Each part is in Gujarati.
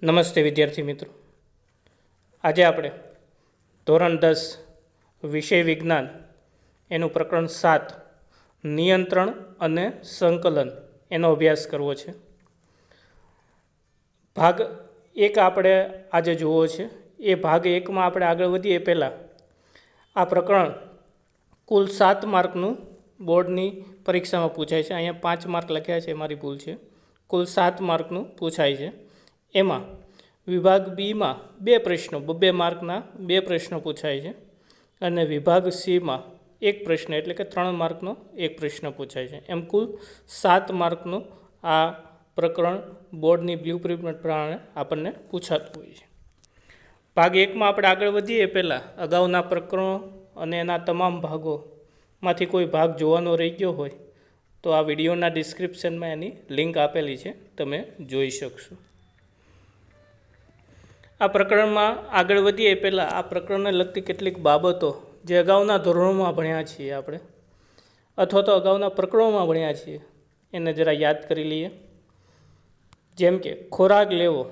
નમસ્તે વિદ્યાર્થી મિત્રો, આજે આપણે ધોરણ 10 વિષય વિજ્ઞાન એનું પ્રકરણ 7 નિયંત્રણ અને સંકલન એનો અભ્યાસ કરવો છે. ભાગ 1 આપણે આજે જોવો છે. એ ભાગ 1માં આપણે આગળ વધીએ પહેલાં આ પ્રકરણ કુલ 7 માર્કનું બોર્ડની પરીક્ષામાં પૂછાય છે. અહીંયા 5 માર્ક લખ્યા છે, મારી ભૂલ છે. કુલ 7 માર્કનું પૂછાય છે. એમાં વિભાગ બીમાં 2 પ્રશ્નો, 2 માર્કના 2 પ્રશ્નો પૂછાય છે અને વિભાગ સીમાં 1 પ્રશ્ન એટલે કે 3 માર્કનો 1 પ્રશ્ન પૂછાય છે. એમ કુલ 7 માર્કનું આ પ્રકરણ બોર્ડની બ્લુપ્રિન્ટ પ્રમાણે આપણને પૂછાતું હોય છે. ભાગ 1માં આપણે આગળ વધીએ પહેલાં અગાઉના પ્રકરણો અને એના તમામ ભાગોમાંથી કોઈ ભાગ જોવાનો રહી ગયો હોય તો આ વિડીયોના ડિસ્ક્રિપ્શનમાં એની લિંક આપેલી છે, તમે જોઈ શકશો. આ પ્રકરણમાં આગળ વધીએ પહેલાં આ પ્રકરણને લગતી કેટલીક બાબતો જે અગાઉના ધોરણોમાં ભણ્યા છીએ આપણે અથવા તો અગાઉના પ્રકરણોમાં ભણ્યા છીએ એને જરા યાદ કરી લઈએ. જેમ કે ખોરાક લેવો,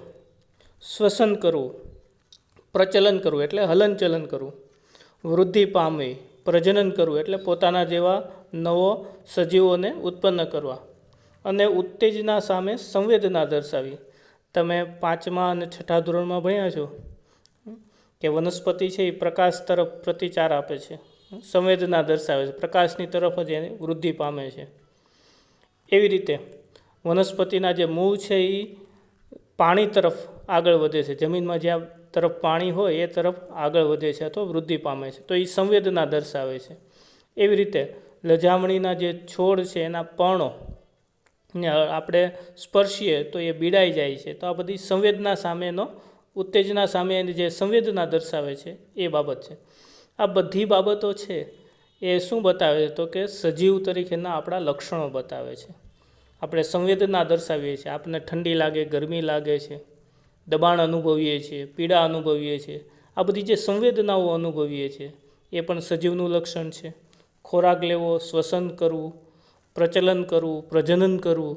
શ્વસન કરવું, પ્રચલન કરવું એટલે હલનચલન કરવું, વૃદ્ધિ પામવી, પ્રજનન કરવું એટલે પોતાના જેવા નવો સજીવોને ઉત્પન્ન કરવા અને ઉત્તેજના સામે સંવેદના દર્શાવી. તમે 5મા અને 6ઠા ધોરણમાં ભણ્યા છો કે વનસ્પતિ છે એ પ્રકાશ તરફ પ્રતિચાર આપે છે, સંવેદના દર્શાવે છે, પ્રકાશની તરફ જ એની વૃદ્ધિ પામે છે. એવી રીતે વનસ્પતિના જે મૂળ છે એ પાણી તરફ આગળ વધે છે, જમીનમાં જ્યાં તરફ પાણી હોય એ તરફ આગળ વધે છે અથવા વૃદ્ધિ પામે છે, તો એ સંવેદના દર્શાવે છે. એવી રીતે લજામણીના જે છોડ છે એના પર્ણો ને આપણે સ્પર્શીએ તો એ બીડાઈ જાય છે. તો આ બધી સંવેદના સામેનો, ઉત્તેજના સામે જે સંવેદના દર્શાવે છે એ બાબત છે. આ બધી બાબતો છે એ શું બતાવે છે તો કે સજીવ તરીકેના આપણા લક્ષણો બતાવે છે. આપણે સંવેદના દર્શાવીએ છીએ, આપણને ઠંડી લાગે, ગરમી લાગે છે, દબાણ અનુભવીએ છીએ, પીડા અનુભવીએ છીએ, આ બધી જે સંવેદનાઓ અનુભવીએ છીએ એ પણ સજીવનું લક્ષણ છે. ખોરાક લેવો, શ્વસન કરવું, પ્રચલન કરવું, પ્રજનન કરવું,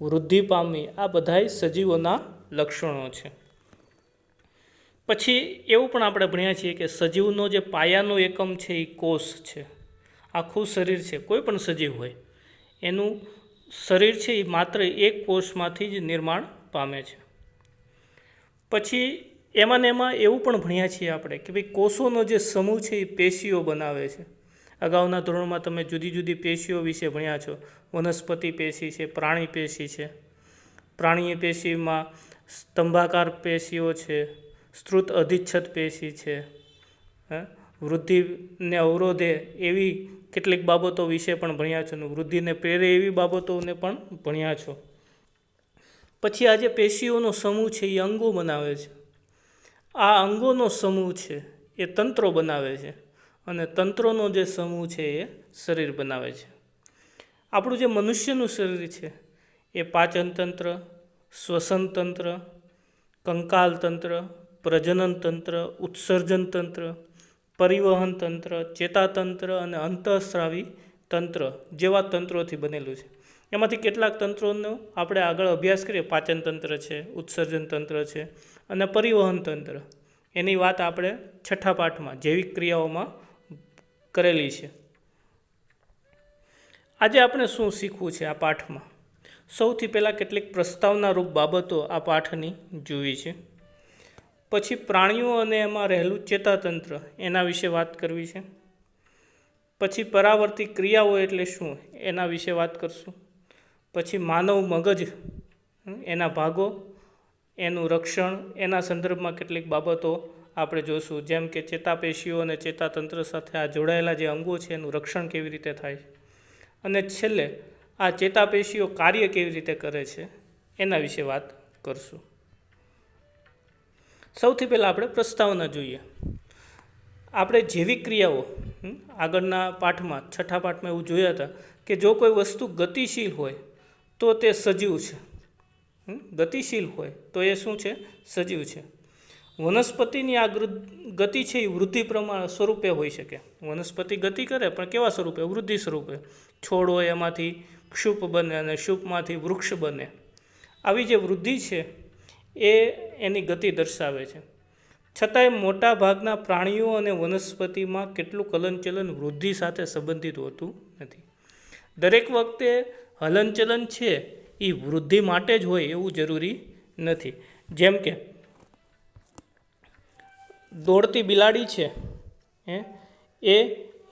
વૃદ્ધિ પામવી, આ બધાય સજીવોના લક્ષણો છે. પછી એવું પણ આપણે ભણ્યા છીએ કે સજીવનો જે પાયાનો એકમ છે એ કોષ છે. આખું શરીર છે, કોઈ પણ સજીવ હોય એનું શરીર છે એ માત્ર એક કોષમાંથી જ નિર્માણ પામે છે. પછી એમાં ને એમાં એવું પણ ભણ્યા છીએ આપણે કે ભાઈ કોષોનો જે સમૂહ છે એ પેશીઓ બનાવે છે. અગાઉના ધોરણમાં તમે જુદી જુદી પેશીઓ વિશે ભણ્યા છો. વનસ્પતિ પેશી છે, પ્રાણી પેશી છે. પ્રાણીય પેશીમાં સ્તંભાકાર પેશીઓ છે, સ્ત્રુત અધિચ્છદ પેશી છે, વૃદ્ધિને અવરોધે એવી કેટલીક બાબતો વિશે પણ ભણ્યા છો, વૃદ્ધિને પ્રેરે એવી બાબતોને પણ ભણ્યા છો. પછી આ જે પેશીઓનો સમૂહ છે એ અંગો બનાવે છે. આ અંગોનો સમૂહ છે એ તંત્રો બનાવે છે અને તંત્રોનો જે સમૂહ છે એ શરીર બનાવે છે. આપણું જે મનુષ્યનું શરીર છે એ પાચન તંત્ર, શ્વસન તંત્ર, કંકાલ તંત્ર, પ્રજનન તંત્ર, ઉત્સર્જન તંત્ર, પરિવહન તંત્ર, ચેતાતંત્ર અને અંતઃસ્રાવી તંત્ર જેવા તંત્રોથી બનેલું છે. એમાંથી કેટલાક તંત્રોનો આપણે આગળ અભ્યાસ કરીએ. પાચન તંત્ર છે, ઉત્સર્જન તંત્ર છે અને પરિવહન તંત્ર. એની વાત આપણે 6ઠા પાઠમાં જૈવિક ક્રિયાઓમાં કરેલી છે. આજે આપણે શું શીખવું છે આ પાઠમાં? સૌથી પહેલાં કેટલીક પ્રસ્તાવના રૂપ બાબતો આ પાઠની જોવી છે. પછી પ્રાણીઓ અને એમાં રહેલું ચેતાતંત્ર એના વિશે વાત કરવી છે. પછી પરાવર્તી ક્રિયાઓ એટલે શું એના વિશે વાત કરશું. પછી માનવ મગજ, એના ભાગો, એનું રક્ષણ, એના સંદર્ભમાં કેટલીક બાબતો આપણે જોશું. જેમ કે ચેતાપેશીઓ અને ચેતાતંત્ર સાથે આ જોડાયેલા જે અંગો છે એનું રક્ષણ કેવી રીતે થાય, અને છેલ્લે આ ચેતાપેશીઓ કાર્ય કેવી રીતે કરે છે એના વિશે વાત કરશું. સૌથી પહેલાં આપણે પ્રસ્તાવના જોઈએ. આપણે જૈવિક ક્રિયાઓ આગળના પાઠમાં 6ઠા પાઠમાં એવું જોયા હતા કે જો કોઈ વસ્તુ ગતિશીલ હોય તો તે સજીવ છે. ગતિશીલ હોય તો એ શું છે? સજીવ છે. વનસ્પતિની આ ગતિ છે એ વૃદ્ધિ પ્રમાણ સ્વરૂપે હોઈ શકે. વનસ્પતિ ગતિ કરે પણ કેવા સ્વરૂપે? વૃદ્ધિ સ્વરૂપે. છોડ હોય એમાંથી ક્ષુપ બને અને ક્ષુપમાંથી વૃક્ષ બને. આવી જે વૃદ્ધિ છે એ એની ગતિ દર્શાવે છે. છતાંય મોટા ભાગના પ્રાણીઓ અને વનસ્પતિમાં કેટલુંક હલનચલન વૃદ્ધિ સાથે સંબંધિત હોતું નથી. દરેક વખતે હલનચલન છે એ વૃદ્ધિ માટે જ હોય એવું જરૂરી નથી. જેમ કે દોડતી બિલાડી છે એ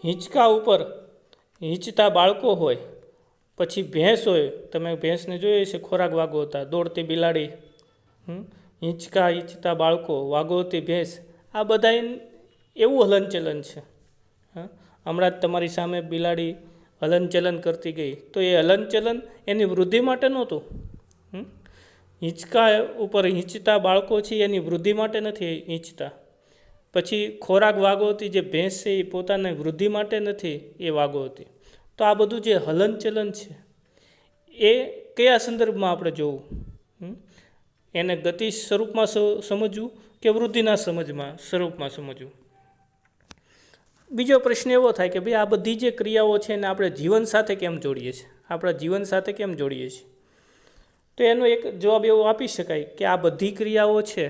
હિંચકા ઉપર હિંચતા બાળકો હોય, પછી ભેંસ હોય, તમે ભેંસને જોઈએ છે ખોરાક વાગોતા, દોડતી બિલાડી, હિંચકા હિંચતા બાળકો, વાગોતી ભેંસ, આ બધા એવું હલનચલન છે. હમણાં જ તમારી સામે બિલાડી હલનચલન કરતી ગઈ, તો એ હલનચલન એની વૃદ્ધિ માટે નહોતું. હિંચકા ઉપર હિંચતા બાળકો છે એની વૃદ્ધિ માટે નથી હિંચતા. પછી ખોરાક વાગોતી જે ભેંસ છે એ પોતાની વૃદ્ધિ માટે નથી એ વાગોતી. તો આ બધું જે હલનચલન છે એ કયા સંદર્ભમાં આપણે જોવું? એને ગતિ સ્વરૂપમાં સમજવું કે વૃદ્ધિના સ્વરૂપમાં સમજવું? બીજો પ્રશ્ન એવો થાય કે ભાઈ આ બધી જે ક્રિયાઓ છે એને આપણે જીવન સાથે કેમ જોડીએ છીએ? આપણા જીવન સાથે કેમ જોડીએ છીએ? તો એનો એક જવાબ એવો આપી શકાય કે આ બધી ક્રિયાઓ છે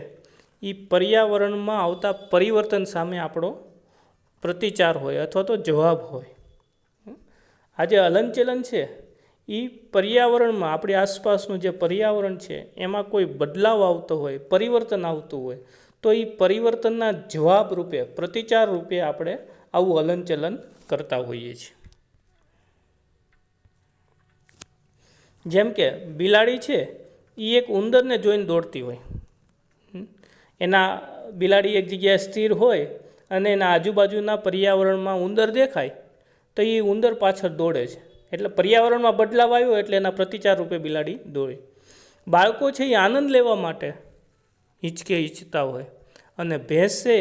એ પર્યાવરણમાં આવતા પરિવર્તન સામે આપણો પ્રતિચાર હોય અથવા તો જવાબ હોય. આ જે હલનચલન છે એ પર્યાવરણમાં, આપણી આસપાસનું જે પર્યાવરણ છે એમાં કોઈ બદલાવ આવતો હોય, પરિવર્તન આવતું હોય, તો એ પરિવર્તનના જવાબ રૂપે, પ્રતિચાર રૂપે આપણે આવું હલનચલન કરતા હોઈએ છીએ. જેમ કે બિલાડી છે એ એક ઉંદરને જોઈને દોડતી હોય. બિલાડી એક જગ્યાએ સ્થિર હોય અને એના આજુબાજુના પર્યાવરણમાં ઉંદર દેખાય તો એ ઉંદર પાછળ દોડે છે. એટલે પર્યાવરણમાં બદલાવ આવ્યો એટલે એના પ્રતિચાર રૂપે બિલાડી દોડે. બાળકો છે એ આનંદ લેવા માટે હિંચતા હોય અને ભેંસ છે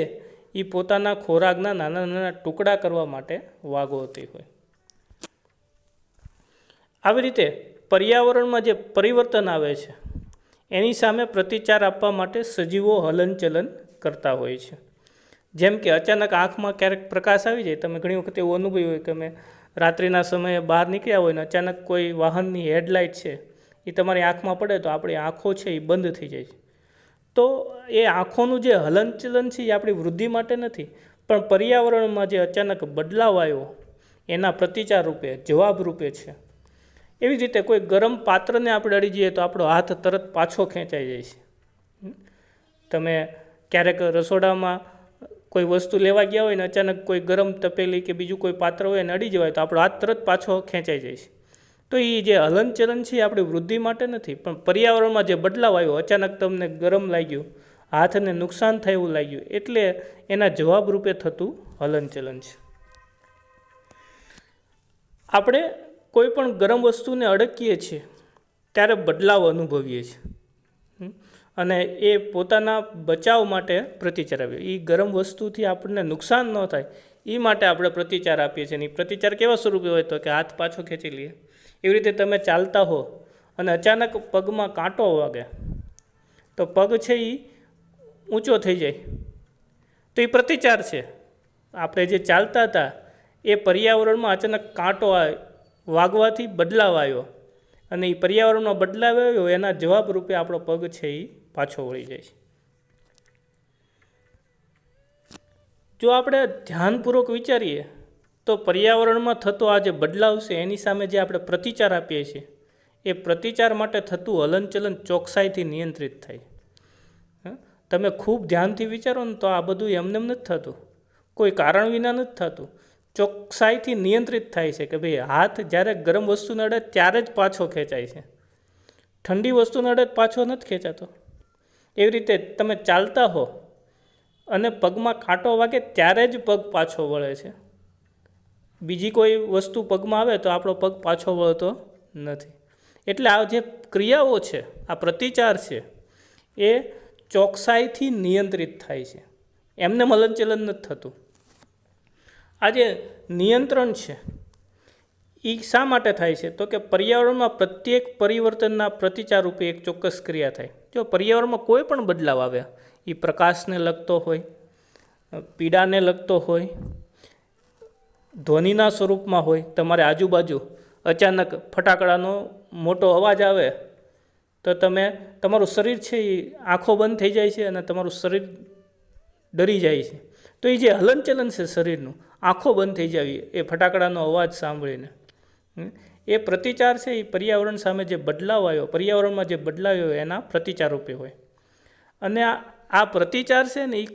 એ પોતાના ખોરાકના નાના નાના ટુકડા કરવા માટે વાગોતી હોય. આવી રીતે પર્યાવરણમાં જે પરિવર્તન આવે છે એની સામે પ્રતિચાર આપવા માટે સજીવો હલનચલન કરતા હોય છે. જેમ કે અચાનક આંખમાં ક્યારેક પ્રકાશ આવી જાય. તમે ઘણી વખત એવું અનુભવ્યું હોય કે અમે રાત્રિના સમયે બહાર નીકળ્યા હોય ને અચાનક કોઈ વાહનની હેડલાઇટ છે એ તમારી આંખમાં પડે તો આપણી આંખો છે એ બંધ થઈ જાય છે. તો એ આંખોનું જે હલનચલન છે એ આપણી વૃદ્ધિ માટે નથી, પણ પર્યાવરણમાં જે અચાનક બદલાવ આવ્યો એના પ્રતિચાર રૂપે, જવાબ રૂપે છે. એવી રીતે કોઈ ગરમ પાત્રને આપણે અડી જઈએ તો આપણો હાથ તરત પાછો ખેંચાઈ જાય છે. તમે ક્યારેક રસોડામાં કોઈ વસ્તુ લેવા ગયા હોય ને અચાનક કોઈ ગરમ તપેલી કે બીજું કોઈ પાત્ર હોય ને અડી જવાય તો આપણો હાથ તરત પાછો ખેંચાઈ જાય છે. તો એ જે હલનચલન છે એ આપણી વૃદ્ધિ માટે નથી, પણ પર્યાવરણમાં જે બદલાવ આવ્યો, અચાનક તમને ગરમ લાગ્યું, હાથને નુકસાન થાય એવું લાગ્યું, એટલે એના જવાબ રૂપે થતું હલનચલન છે. આપણે કોઈ પણ ગરમ વસ્તુને અડકીએ છીએ ત્યારે બદલાવ અનુભવીએ છીએ અને એ પોતાના બચાવ માટે પ્રતિચાર આપીએ. એ ગરમ વસ્તુથી આપણને નુકસાન ન થાય એ માટે આપણે પ્રતિચાર આપીએ છીએ. અને એ પ્રતિચાર કેવા સ્વરૂપે હોય તો કે હાથ પાછો ખેંચી લઈએ. એવી રીતે તમે ચાલતા હો અને અચાનક પગમાં કાંટો વાગે તો પગ છે એ ઊંચો થઈ જાય, તો એ પ્રતિચાર છે. આપણે જે ચાલતા હતા એ પર્યાવરણમાં અચાનક કાંટો વાગવાથી બદલાવ આવ્યો અને એ પર્યાવરણમાં બદલાવ આવ્યો એના જવાબ રૂપે આપણો પગ છે એ પાછો વળી જાય છે. જો આપણે ધ્યાનપૂર્વક વિચારીએ તો પર્યાવરણમાં થતો આ જે બદલાવ છે એની સામે જે આપણે પ્રતિચાર આપીએ છીએ એ પ્રતિચાર માટે થતું હલનચલન ચોકસાઈથી નિયંત્રિત થાય. તમે ખૂબ ધ્યાનથી વિચારો ને તો આ બધું એમને નથી થતું, કોઈ કારણ વિના નથી થતું, ચોકસાઈથી નિયંત્રિત થાય છે. કે ભાઈ હાથ જ્યારે ગરમ વસ્તુને અડે ત્યારે જ પાછો ખેંચાય છે, ઠંડી વસ્તુને અડે પાછો નથી ખેંચાતો. એવી રીતે તમે ચાલતા હો અને પગમાં કાંટો વાગે ત્યારે જ પગ પાછો વળે છે. બીજી કોઈ વસ્તુ પગમાં આવે તો આપણો પગ પાછો વળતો નથી. એટલે આ જે ક્રિયાઓ છે, આ પ્રતિચાર છે, એ ચોકસાઈથી નિયંત્રિત થાય છે, એમને હલનચલન નથી થતું. આ જે નિયંત્રણ છે એ શા માટે થાય છે? તો કે પર્યાવરણમાં પ્રત્યેક પરિવર્તનના પ્રતિચાર રૂપે એક ચોક્કસ ક્રિયા થાય. જો પર્યાવરણમાં કોઈ પણ બદલાવ આવ્યા, એ પ્રકાશને લગતો હોય, પીડાને લગતો હોય, ધ્વનિના સ્વરૂપમાં હોય, તમારે આજુબાજુ અચાનક ફટાકડાનો મોટો અવાજ આવે તો તમારું શરીર છે એ આંખો બંધ થઈ જાય છે અને તમારું શરીર ડરી જાય છે. તો એ જે હલનચલન છે શરીરનું, આંખો બંધ થઈ જાવી, એ ફટાકડાનો અવાજ સાંભળીને, એ પ્રતિચાર છે એ પર્યાવરણ સામે જે બદલાવ આવ્યો, પર્યાવરણમાં જે બદલાવ આવ્યો એના પ્રતિચાર રૂપે હોય. અને આ પ્રતિચાર છે ને, એ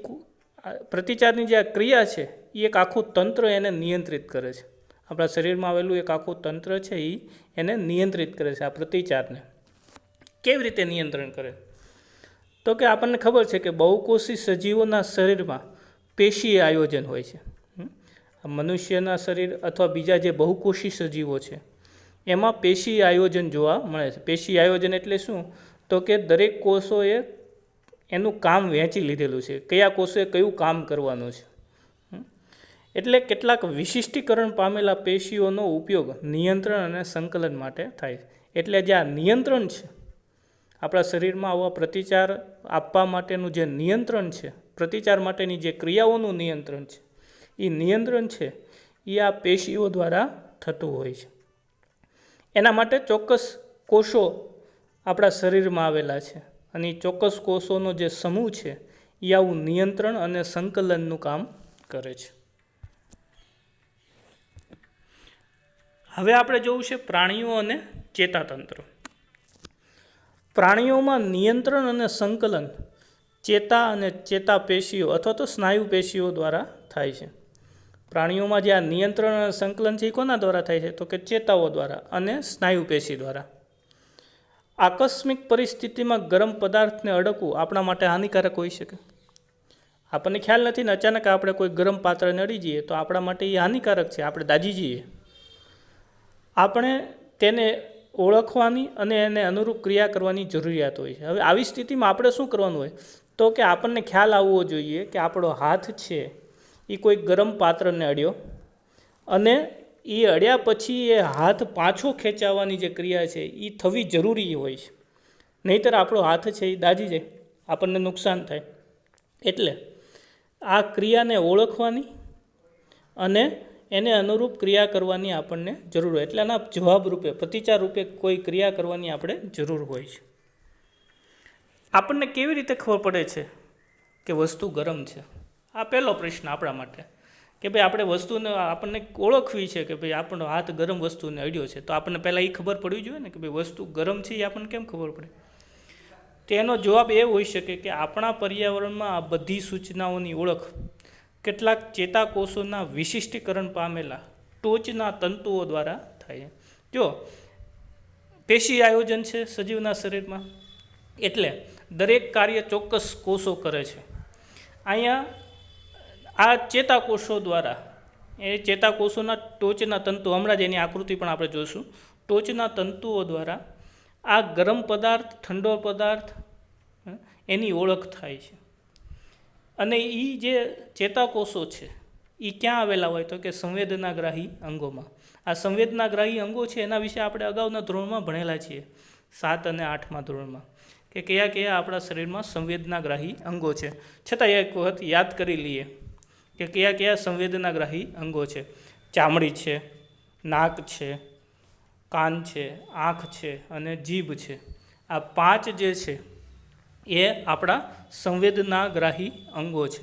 પ્રતિચારની જે આ ક્રિયા છે એ એક આખું તંત્ર એને નિયંત્રિત કરે છે. આપણા શરીરમાં આવેલું એક આખું તંત્ર છે એ એને નિયંત્રિત કરે છે. આ પ્રતિચારને કેવી રીતે નિયંત્રણ કરે? તો કે આપણને ખબર છે કે બહુકોષી સજીવોના શરીરમાં પેશી આયોજન હોય છે. મનુષ્યના શરીર અથવા બીજા જે બહુકોષી સજીવો છે એમાં પેશી આયોજન જોવા મળે છે. પેશી આયોજન એટલે શું? તો કે દરેક કોષોએ એનું કામ વહેંચી લીધેલું છે, કયા કોષોએ કયું કામ કરવાનું છે. એટલે કેટલાક વિશિષ્ટીકરણ પામેલા પેશીઓનો ઉપયોગ નિયંત્રણ અને સંકલન માટે થાય છે. એટલે જે આ નિયંત્રણ છે, આપણા શરીરમાં આવા પ્રતિચાર આપવા માટેનું જે નિયંત્રણ છે, પ્રતિચાર માટેની જે ક્રિયાઓનું નિયંત્રણ છે, એ નિયંત્રણ છે એ આ પેશીઓ દ્વારા થતું હોય છે. એના માટે ચોક્કસ કોષો આપણા શરીરમાં આવેલા છે અને એ ચોક્કસ કોષોનો જે સમૂહ છે એ આવું નિયંત્રણ અને સંકલનનું કામ કરે છે. હવે આપણે જોવું છે પ્રાણીઓ અને ચેતાતંત્ર. પ્રાણીઓમાં નિયંત્રણ અને સંકલન ચેતા અને ચેતાપેશીઓ અથવા તો સ્નાયુ પેશીઓ દ્વારા થાય છે. પ્રાણીઓમાં જે આ નિયંત્રણ અને સંકલન છે એ કોના દ્વારા થાય છે? તો કે ચેતાઓ દ્વારા અને સ્નાયુ પેશી દ્વારા. આકસ્મિક પરિસ્થિતિમાં ગરમ પદાર્થને અડકવું આપણા માટે હાનિકારક હોઈ શકે. આપણને ખ્યાલ નથી ને અચાનક આપણે કોઈ ગરમ પાત્રને અડી જઈએ તો આપણા માટે એ હાનિકારક છે, આપણે દાજી જઈએ. આપણે તેને ઓળખવાની અને એને અનુરૂપ ક્રિયા કરવાની જરૂરિયાત હોય છે. હવે આવી સ્થિતિમાં આપણે શું કરવાનું હોય? તો કે આપણને ખ્યાલ આવવો જોઈએ કે આપણો હાથ છે એ કોઈ ગરમ પાત્રને અડ્યો અને એ અડ્યા પછી એ હાથ પાછો ખેંચાવવાની જે ક્રિયા છે એ થવી જરૂરી હોય છે. નહીંતર આપણો હાથ છે એ દાજી જાય, આપણને નુકસાન થાય. એટલે આ ક્રિયાને ઓળખવાની અને એને અનુરૂપ ક્રિયા કરવાની આપણને જરૂર હોય. એટલે આના જવાબ રૂપે, પ્રતિચાર રૂપે કોઈ ક્રિયા કરવાની આપણે જરૂર હોય છે. આપણને કેવી રીતે ખબર પડે છે કે વસ્તુ ગરમ છે? આ પહેલો પ્રશ્ન આપણા માટે, કે ભાઈ આપણે વસ્તુને આપણને ઓળખવી છે કે ભાઈ આપણો હાથ ગરમ વસ્તુને અડ્યો છે, તો આપણને પહેલાં એ ખબર પડવી જોઈએ ને કે ભાઈ વસ્તુ ગરમ છે. એ આપણને કેમ ખબર પડે? તેનો જવાબ એ હોઈ શકે કે આપણા પર્યાવરણમાં આ બધી સૂચનાઓની ઓળખ કેટલાક ચેતાકોષોના વિશિષ્ટીકરણ પામેલા ટોચના તંતુઓ દ્વારા થાય છે. જો પેશી આયોજન છે સજીવના શરીરમાં, એટલે દરેક કાર્ય ચોક્કસ કોષો કરે છે. અહીંયા આ ચેતાકોષો દ્વારા, એ ચેતાકોષોના ટોચના તંતુ, હમણાં જ એની આકૃતિ પણ આપણે જોઈશું, ટોચના તંતુઓ દ્વારા આ ગરમ પદાર્થ, ઠંડો પદાર્થ એની ઓળખ થાય છે. અને એ જે ચેતાકોષો છે એ ક્યાં આવેલા હોય? તો કે સંવેદનાગ્રાહી અંગોમાં. આ સંવેદનાગ્રાહી અંગો છે એના વિશે આપણે અગાઉના ધોરણમાં ભણેલા છીએ, 7 અને 8મા ધોરણમાં, કે કયા કયા આપણા શરીરમાં સંવેદનાગ્રાહી અંગો છે. છતાં એક વખત યાદ કરી લઈએ કે કયા કયા સંવેદનાગ્રાહી અંગો છે. ચામડી છે, નાક છે, કાન છે, આંખ છે અને જીભ છે. આ 5 જે છે એ આપણા સંવેદનાગ્રાહી અંગો છે,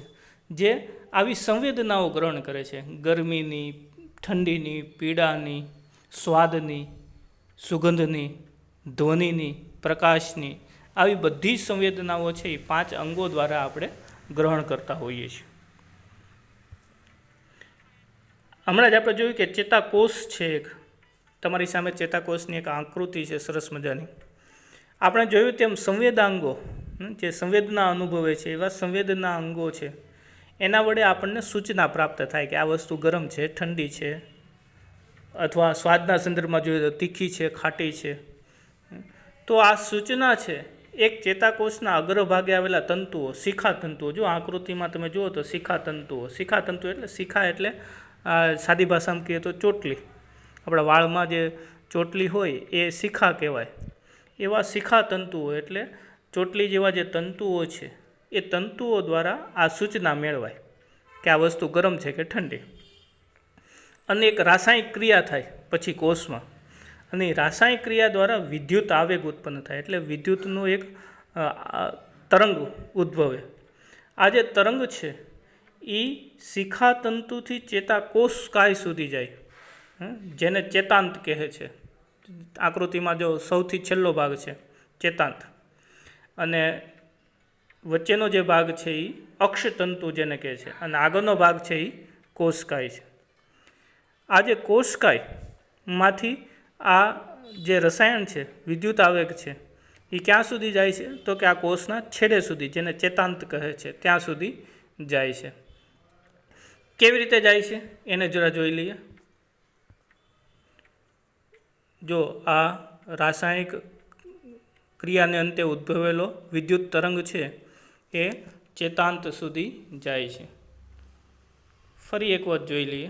જે આવી સંવેદનાઓ ગ્રહણ કરે છે. ગરમીની, ઠંડીની, પીડાની, સ્વાદની, સુગંધની, ધ્વનિની, પ્રકાશની, આવી બધી સંવેદનાઓ છે એ 5 અંગો દ્વારા આપણે ગ્રહણ કરતા હોઈએ છીએ. હમણાં જ આપણે જોયું કે ચેતાકોષ છે એક, તમારી સામે ચેતાકોષની એક આકૃતિ છે સરસ મજાની. આપણે જોયું તેમ સંવેદાંગો, જે સંવેદના અનુભવે છે એવા સંવેદના અંગો છે, એના વડે આપણને સૂચના પ્રાપ્ત થાય કે આ વસ્તુ ગરમ છે, ઠંડી છે, અથવા સ્વાદના સંદર્ભમાં જોઈએ તો તીખી છે, ખાટી છે. તો આ સૂચના છે એક ચેતાકોષના અગ્રભાગે આવેલા તંતુઓ, શિખા તંતુઓ, જો આકૃતિમાં તમે જુઓ તો શિખા તંતુઓ, શિખા તંતુ એટલે શિખા એટલે સાદી ભાષામાં કહીએ તો ચોટલી, આપણા વાળમાં જે ચોટલી હોય એ શિખા કહેવાય. એવા શિખા તંતુઓ એટલે ચોટલી જેવા જે તંતુઓ છે એ તંતુઓ દ્વારા આ સૂચના મેળવાય કે આ વસ્તુ ગરમ છે કે ઠંડી. અને એક રાસાયણિક ક્રિયા થાય પછી કોષમાં, અને રાસાયણિક ક્રિયા દ્વારા વિદ્યુત આવેગ ઉત્પન્ન થાય, એટલે વિદ્યુતનું એક તરંગ ઉદ્ભવે. આ જે તરંગ છે એ શિખાતંતુથી ચેતાકોષકાય સુધી જાય, જેને ચેતાંત કહે છે. આકૃતિમાં જો સૌથી છેલ્લો ભાગ છે ચેતાંત, અને વચ્ચેનો જે ભાગ છે એ અક્ષતંતુ જેને કહે છે, અને આગળનો ભાગ છે એ કોષકાય છે. આ જે કોષકાયમાંથી આ જે રસાયણ છે, વિદ્યુત આવેગ છે, એ ક્યાં સુધી જાય છે? તો કે આ કોષના છેડે સુધી, જેને ચેતાંત કહે છે, ત્યાં સુધી જાય છે. કેવી રીતે જાય છે એને જરા જોઈ લઈએ. જો આ રાસાયણિક ક્રિયાને અંતે ઉદ્ભવેલો વિદ્યુત તરંગ છે એ ચેતાંત સુધી જાય છે. ફરી એક વાત જોઈ લઈએ.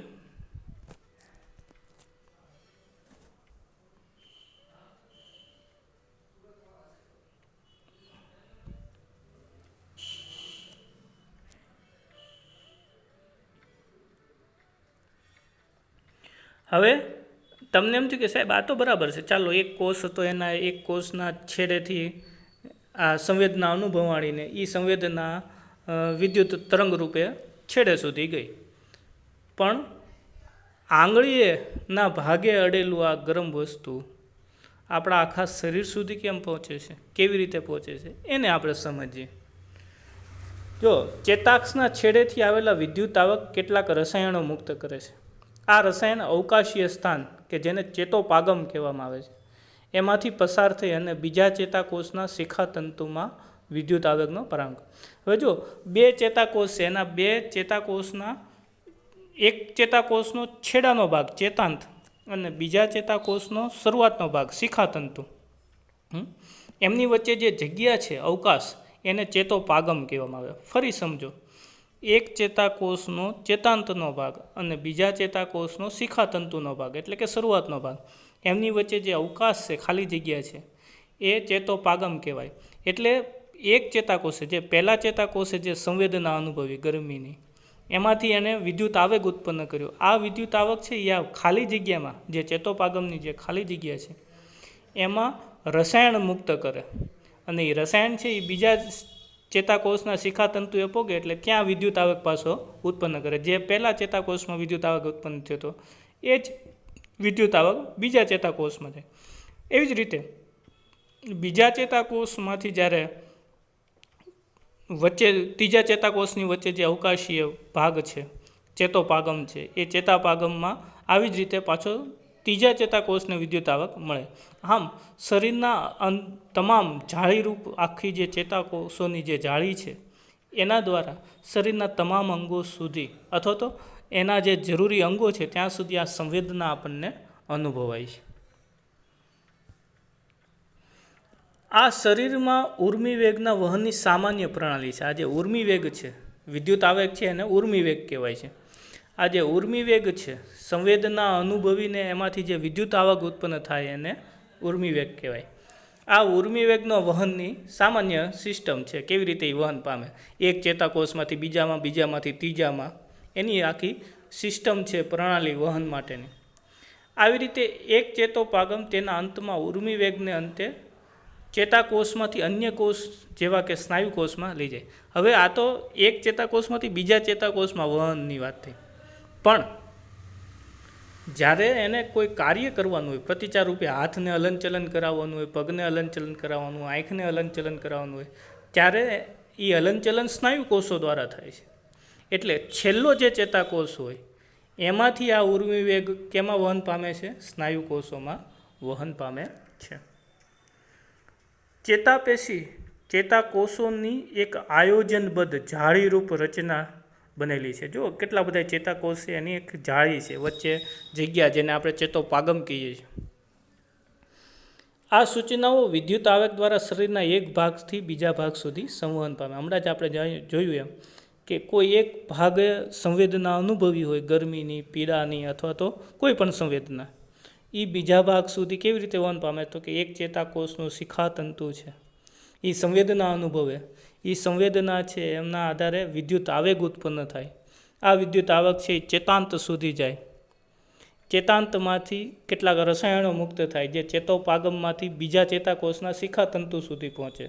હવે તમને એમ થયું કે સાહેબ આ તો બરાબર છે, ચાલો એક કોષ હતો, એના એક કોષના છેડેથી આ સંવેદના અનુભવાણીને એ સંવેદના વિદ્યુત તરંગ રૂપે છેડે સુધી ગઈ, પણ આંગળીએના ભાગે અડેલું આ ગરમ વસ્તુ આપણા આખા શરીર સુધી કેમ પહોંચે છે, કેવી રીતે પહોંચે છે, એને આપણે સમજીએ. જો ચેતાક્ષના છેડેથી આવેલા વિદ્યુત આવક કેટલાક રસાયણો મુક્ત કરે છે. આ રસાયણ અવકાશીય સ્થાન કે જેને ચેતોપાગમ કહેવામાં આવે છે, એમાંથી પસાર થઈ અને બીજા ચેતાકોષના શિખાતંતુમાં વિદ્યુત આવેગનો પ્રારંભ. હવે જો બે ચેતાકોષ છે, એના બે ચેતાકોષના એક ચેતાકોષનો છેડાનો ભાગ ચેતાંત અને બીજા ચેતાકોષનો શરૂઆતનો ભાગ શિખાતંતુ, એમની વચ્ચે જે જગ્યા છે અવકાશ, એને ચેતોપાગમ કહેવામાં આવે. ફરી સમજો, એક ચેતાકોષનો ચેતાંતનો ભાગ અને બીજા ચેતાકોષનો શિખાતંતુનો ભાગ એટલે કે શરૂઆતનો ભાગ, એમની વચ્ચે જે અવકાશ છે, ખાલી જગ્યા છે, એ ચેતોપાગમ કહેવાય. એટલે એક ચેતાકોષે, જે પહેલા ચેતાકોષે જે સંવેદના અનુભવી ગરમીની, એમાંથી એને વિદ્યુત આવેગ ઉત્પન્ન કર્યો. આ વિદ્યુત આવક છે એ આ ખાલી જગ્યામાં, જે ચેતોપાગમની જે ખાલી જગ્યા છે, એમાં રસાયણ મુક્ત કરે, અને એ રસાયણ છે એ બીજા ચેતાકોષના શિખાતંતુએ પોગે એટલે ત્યાં વિદ્યુત આવક પાછો ઉત્પન્ન કરે. જે પહેલા ચેતાકોષમાં વિદ્યુત આવક ઉત્પન્ન થયો હતો એ જ વિદ્યુત આવક બીજા ચેતાકોષમાં થાય. એવી જ રીતે બીજા ચેતાકોષમાંથી જ્યારે વચ્ચે ત્રીજા ચેતાકોષની વચ્ચે જે અવકાશીય ભાગ છે, ચેતોપાગમ છે, એ ચેતાપાગમમાં આવી જ રીતે પાછો ત્રીજા ચેતાકોષને વિદ્યુત આવક મળે. આમ શરીરના તમામ જાળીરૂપ આખી જે ચેતાકોષોની જે જાળી છે, એના દ્વારા શરીરના તમામ અંગો સુધી અથવા તો એના જે જરૂરી અંગો છે ત્યાં સુધી આ સંવેદના આપણને અનુભવાય છે. આ શરીરમાં ઉર્મિવેગના વહનની સામાન્ય પ્રણાલી છે. આ જે ઉર્મિવેગ છે, વિદ્યુત આવેગ છે, એને ઉર્મિવેગ કહેવાય છે. આ જે ઉર્મિવેગ છે, સંવેદના અનુભવીને એમાંથી જે વિદ્યુત આવક ઉત્પન્ન થાય એને ઉર્મિવેગ કહેવાય. આ ઉર્મિવેગનો વહનની સામાન્ય સિસ્ટમ છે. કેવી રીતે એ વહન પામે, એક ચેતાકોષમાંથી બીજામાં, બીજામાંથી ત્રીજામાં, એની આખી સિસ્ટમ છે, પ્રણાલી વહન માટેની. આવી રીતે એક ચેતોપાગમ તેના અંતમાં ઉર્મિવેગને અંતે ચેતાકોષમાંથી અન્ય કોષ જેવા કે સ્નાયુ કોષમાં લઈ જાય. હવે આ તો એક ચેતાકોષમાંથી બીજા ચેતાકોષમાં વહનની વાત થઈ, પણ જ્યારે એને કોઈ કાર્ય કરવાનું હોય, પ્રતિચાર રૂપે હાથને હલનચલન કરાવવાનું હોય, પગને હલનચલન કરાવવાનું હોય, આંખને હલનચલન કરાવવાનું હોય, ત્યારે એ હલનચલન સ્નાયુ કોષો દ્વારા થાય છે. એટલે છેલ્લો જે ચેતાકોષ હોય એમાંથી આ ઉર્મિવેગ કેમાં વહન પામે છે? સ્નાયુ કોષોમાં વહન પામે છે. ચેતાપેશી ચેતાકોષોની એક આયોજનબદ્ધ જાળીરૂપ રચના બનેલી છે. જો કેટલા બધા ચેતાકોષ છે, એની એક જાળી છે, વચ્ચે જગ્યા, જેને આપણે ચેતોપાગમ કહીએ છીએ. આ સૂચનાઓ વિદ્યુત આવેગ દ્વારા શરીરના એક ભાગથી બીજા ભાગ સુધી સંવહન પામે. હમણાં જ આપણે જોયું એમ કે કોઈ એક ભાગે સંવેદના અનુભવી હોય, ગરમીની, પીડાની અથવા તો કોઈ પણ સંવેદના, એ બીજા ભાગ સુધી કેવી રીતે વહન પામે? તો કે એક ચેતાકોષનું શિખાતંતુ છે, એ સંવેદના અનુભવે, એ સંવેદના છે એમના આધારે વિદ્યુત આવેગ ઉત્પન્ન થાય. આ વિદ્યુત આવક છે એ ચેતાંત સુધી જાય. ચેતાંતમાંથી કેટલાક રસાયણો મુક્ત થાય જે ચેતોપાગમમાંથી બીજા ચેતાકોષના શિખાતંતુ સુધી પહોંચે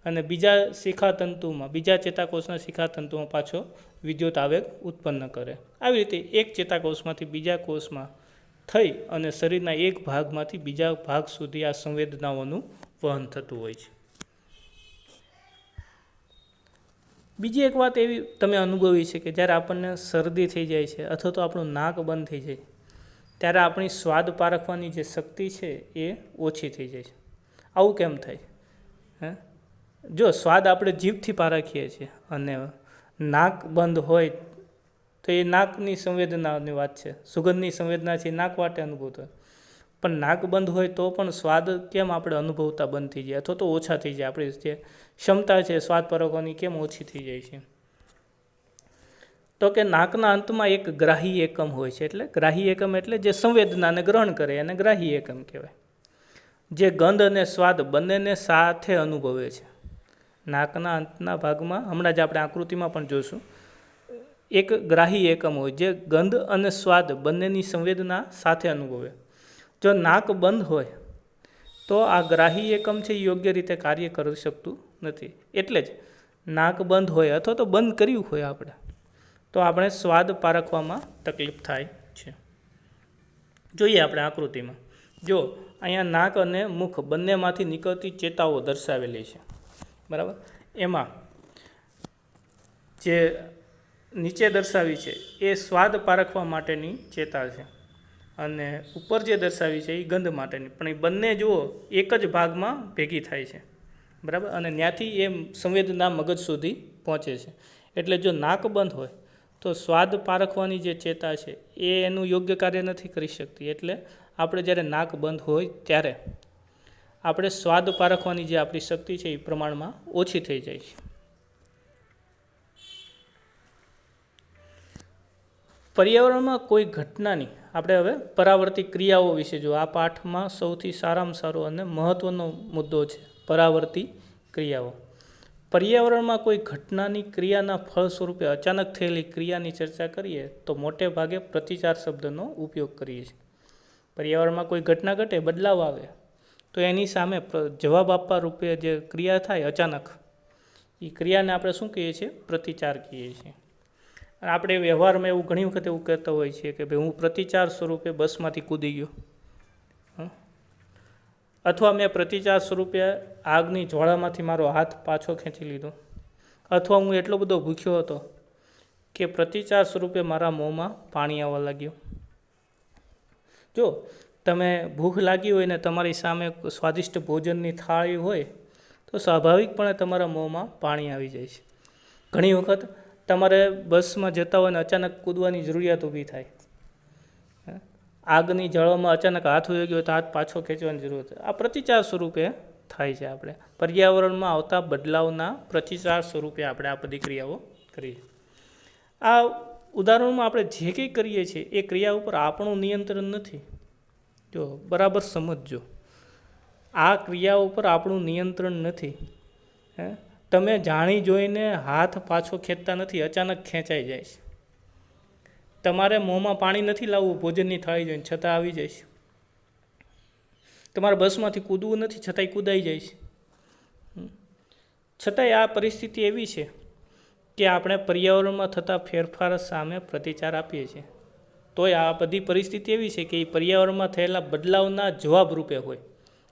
અને બીજા ચેતાકોષના શિખાતંતુમાં પાછો વિદ્યુત આવેગ ઉત્પન્ન કરે. આવી રીતે એક ચેતાકોષમાંથી બીજા કોષમાં થઈ અને શરીરના એક ભાગમાંથી બીજા ભાગ સુધી આ સંવેદનાઓનું વહન થતું હોય છે. બીજી એક વાત એવી તમે અનુભવી છે કે જ્યારે આપણને શરદી થઈ જાય છે અથવા તો આપણું નાક બંધ થઈ જાય ત્યારે આપણી સ્વાદ પારખવાની જે શક્તિ છે એ ઓછી થઈ જાય છે. આવું કેમ થાય? જો સ્વાદ આપણે જીભથી પારખીએ છીએ અને નાક બંધ હોય તો એ નાકની સંવેદનાની વાત છે. સુગંધની સંવેદના છે નાક વાટે અનુભવતા, પણ નાક બંધ હોય તો પણ સ્વાદ કેમ આપણે અનુભવતા બંધ થઈ જાય અથવા તો ઓછા થઈ જાય? આપણી જે ક્ષમતા છે સ્વાદ પારખવાની કેમ ઓછી થઈ જાય છે? તો કે નાકના અંતમાં એક ગ્રાહી એકમ હોય છે. એટલે ગ્રાહી એકમ એટલે જે સંવેદનાને ગ્રહણ કરે એને ગ્રાહી એકમ કહેવાય, જે ગંધ અને સ્વાદ બંનેને સાથે અનુભવે છે. નાકના અંતના ભાગમાં હમણાં જ આપણે આકૃતિમાં પણ જોશું એક ગ્રાહી એકમ હોય જે ગંધ અને સ્વાદ બંનેની સંવેદના સાથે અનુભવે. જો નાક બંધ હોય તો આ ગ્રાહી એકમ છે એ યોગ્ય રીતે કાર્ય કરી શકતું નથી. એટલે જ નાક બંધ હોય અથવા તો બંધ કર્યું હોય આપણે તો આપણે સ્વાદ પારખવામાં તકલીફ થાય છે. જોઈએ આપણે આકૃતિમાં. જો અહીંયા નાક અને મુખ બંનેમાંથી નીકળતી ચેતાઓ દર્શાવેલી છે, બરાબર. એમાં જે નીચે દર્શાવી છે એ સ્વાદ પારખવા માટેની ચેતા છે અને ઉપર જે દર્શાવી છે એ ગંધ માટેની. પણ એ બંને જુઓ એક જ ભાગમાં ભેગી થાય છે, બરાબર. અને ત્યાંથી એ સંવેદના મગજ સુધી પહોંચે છે. એટલે જો નાક બંધ હોય તો સ્વાદ પારખવાની જે ચેતા છે એ એનું યોગ્ય કાર્ય નથી કરી શકતી. એટલે આપણે જ્યારે નાક બંધ હોય ત્યારે આપણે સ્વાદ પારખવાની જે આપણી શક્તિ છે એ પ્રમાણમાં ઓછી થઈ જાય છે. પર્યાવરણમાં કોઈ ઘટનાની આપણે હવે પરાવર્તિત ક્રિયાઓ વિશે જો આ પાઠમાં સૌથી સારામાં સારો અને મહત્ત્વનો મુદ્દો છે પરાવર્તિત ક્રિયાઓ. પર્યાવરણમાં કોઈ ઘટનાની ક્રિયાના ફળ સ્વરૂપે અચાનક થયેલી ક્રિયાની ચર્ચા કરીએ તો મોટે ભાગે પ્રતિચાર શબ્દનો ઉપયોગ કરીએ છીએ. પર્યાવરણમાં કોઈ ઘટના ઘટે, બદલાવ આવે તો એની સામે જવાબ આપવા રૂપે જે ક્રિયા થાય અચાનક, એ ક્રિયાને આપણે શું કહીએ છીએ? પ્રતિચાર કહીએ છીએ. આપણે વ્યવહારમાં એવું ઘણી વખત એવું કહેતા હોય છે કે ભાઈ હું પ્રતિચાર સ્વરૂપે બસમાંથી કૂદી ગયો, અથવા મેં પ્રતિચાર સ્વરૂપે આગની જ્વાળામાંથી મારો હાથ પાછો ખેંચી લીધો, અથવા હું એટલો બધો ભૂખ્યો હતો કે પ્રતિચાર સ્વરૂપે મારા મોંમાં પાણી આવવા લાગ્યું. જો તમે ભૂખ લાગી હોય ને તમારી સામે સ્વાદિષ્ટ ભોજનની થાળી હોય તો સ્વાભાવિકપણે તમારા મોંમાં પાણી આવી જાય છે. ઘણી વખત તમારે બસમાં જતા હોય ને અચાનક કૂદવાની જરૂરિયાત ઊભી થાય, આગની જળમાં અચાનક હાથ વહી ગયો તો હાથ પાછો ખેંચવાની જરૂર છે. આ પ્રતિચાર સ્વરૂપે થાય છે. આપણે પર્યાવરણમાં આવતા બદલાવના પ્રતિચાર સ્વરૂપે આપણે આ બધી ક્રિયાઓ કરીએ. આ ઉદાહરણમાં આપણે જે કંઈ કરીએ છીએ એ ક્રિયા ઉપર આપણું નિયંત્રણ નથી. જો બરાબર સમજજો, આ ક્રિયા ઉપર આપણું નિયંત્રણ નથી. તમે જાણી જોઈને હાથ પાછો ખેંચતા નથી, અચાનક ખેંચાઈ જાય છે. તમારે મોંમાં પાણી નથી લાવવું ભોજનની થાળી જોઈને, છતાં આવી જાય છે. તમારે બસમાંથી કૂદવું નથી, છતાંય કૂદાઈ જાય છે. છતાંય આ પરિસ્થિતિ એવી છે કે આપણે પર્યાવરણમાં થતા ફેરફાર સામે પ્રતિચાર આપીએ છીએ. તોય આ બધી પરિસ્થિતિ એવી છે કે એ પર્યાવરણમાં થયેલા બદલાવના જવાબ રૂપે હોય.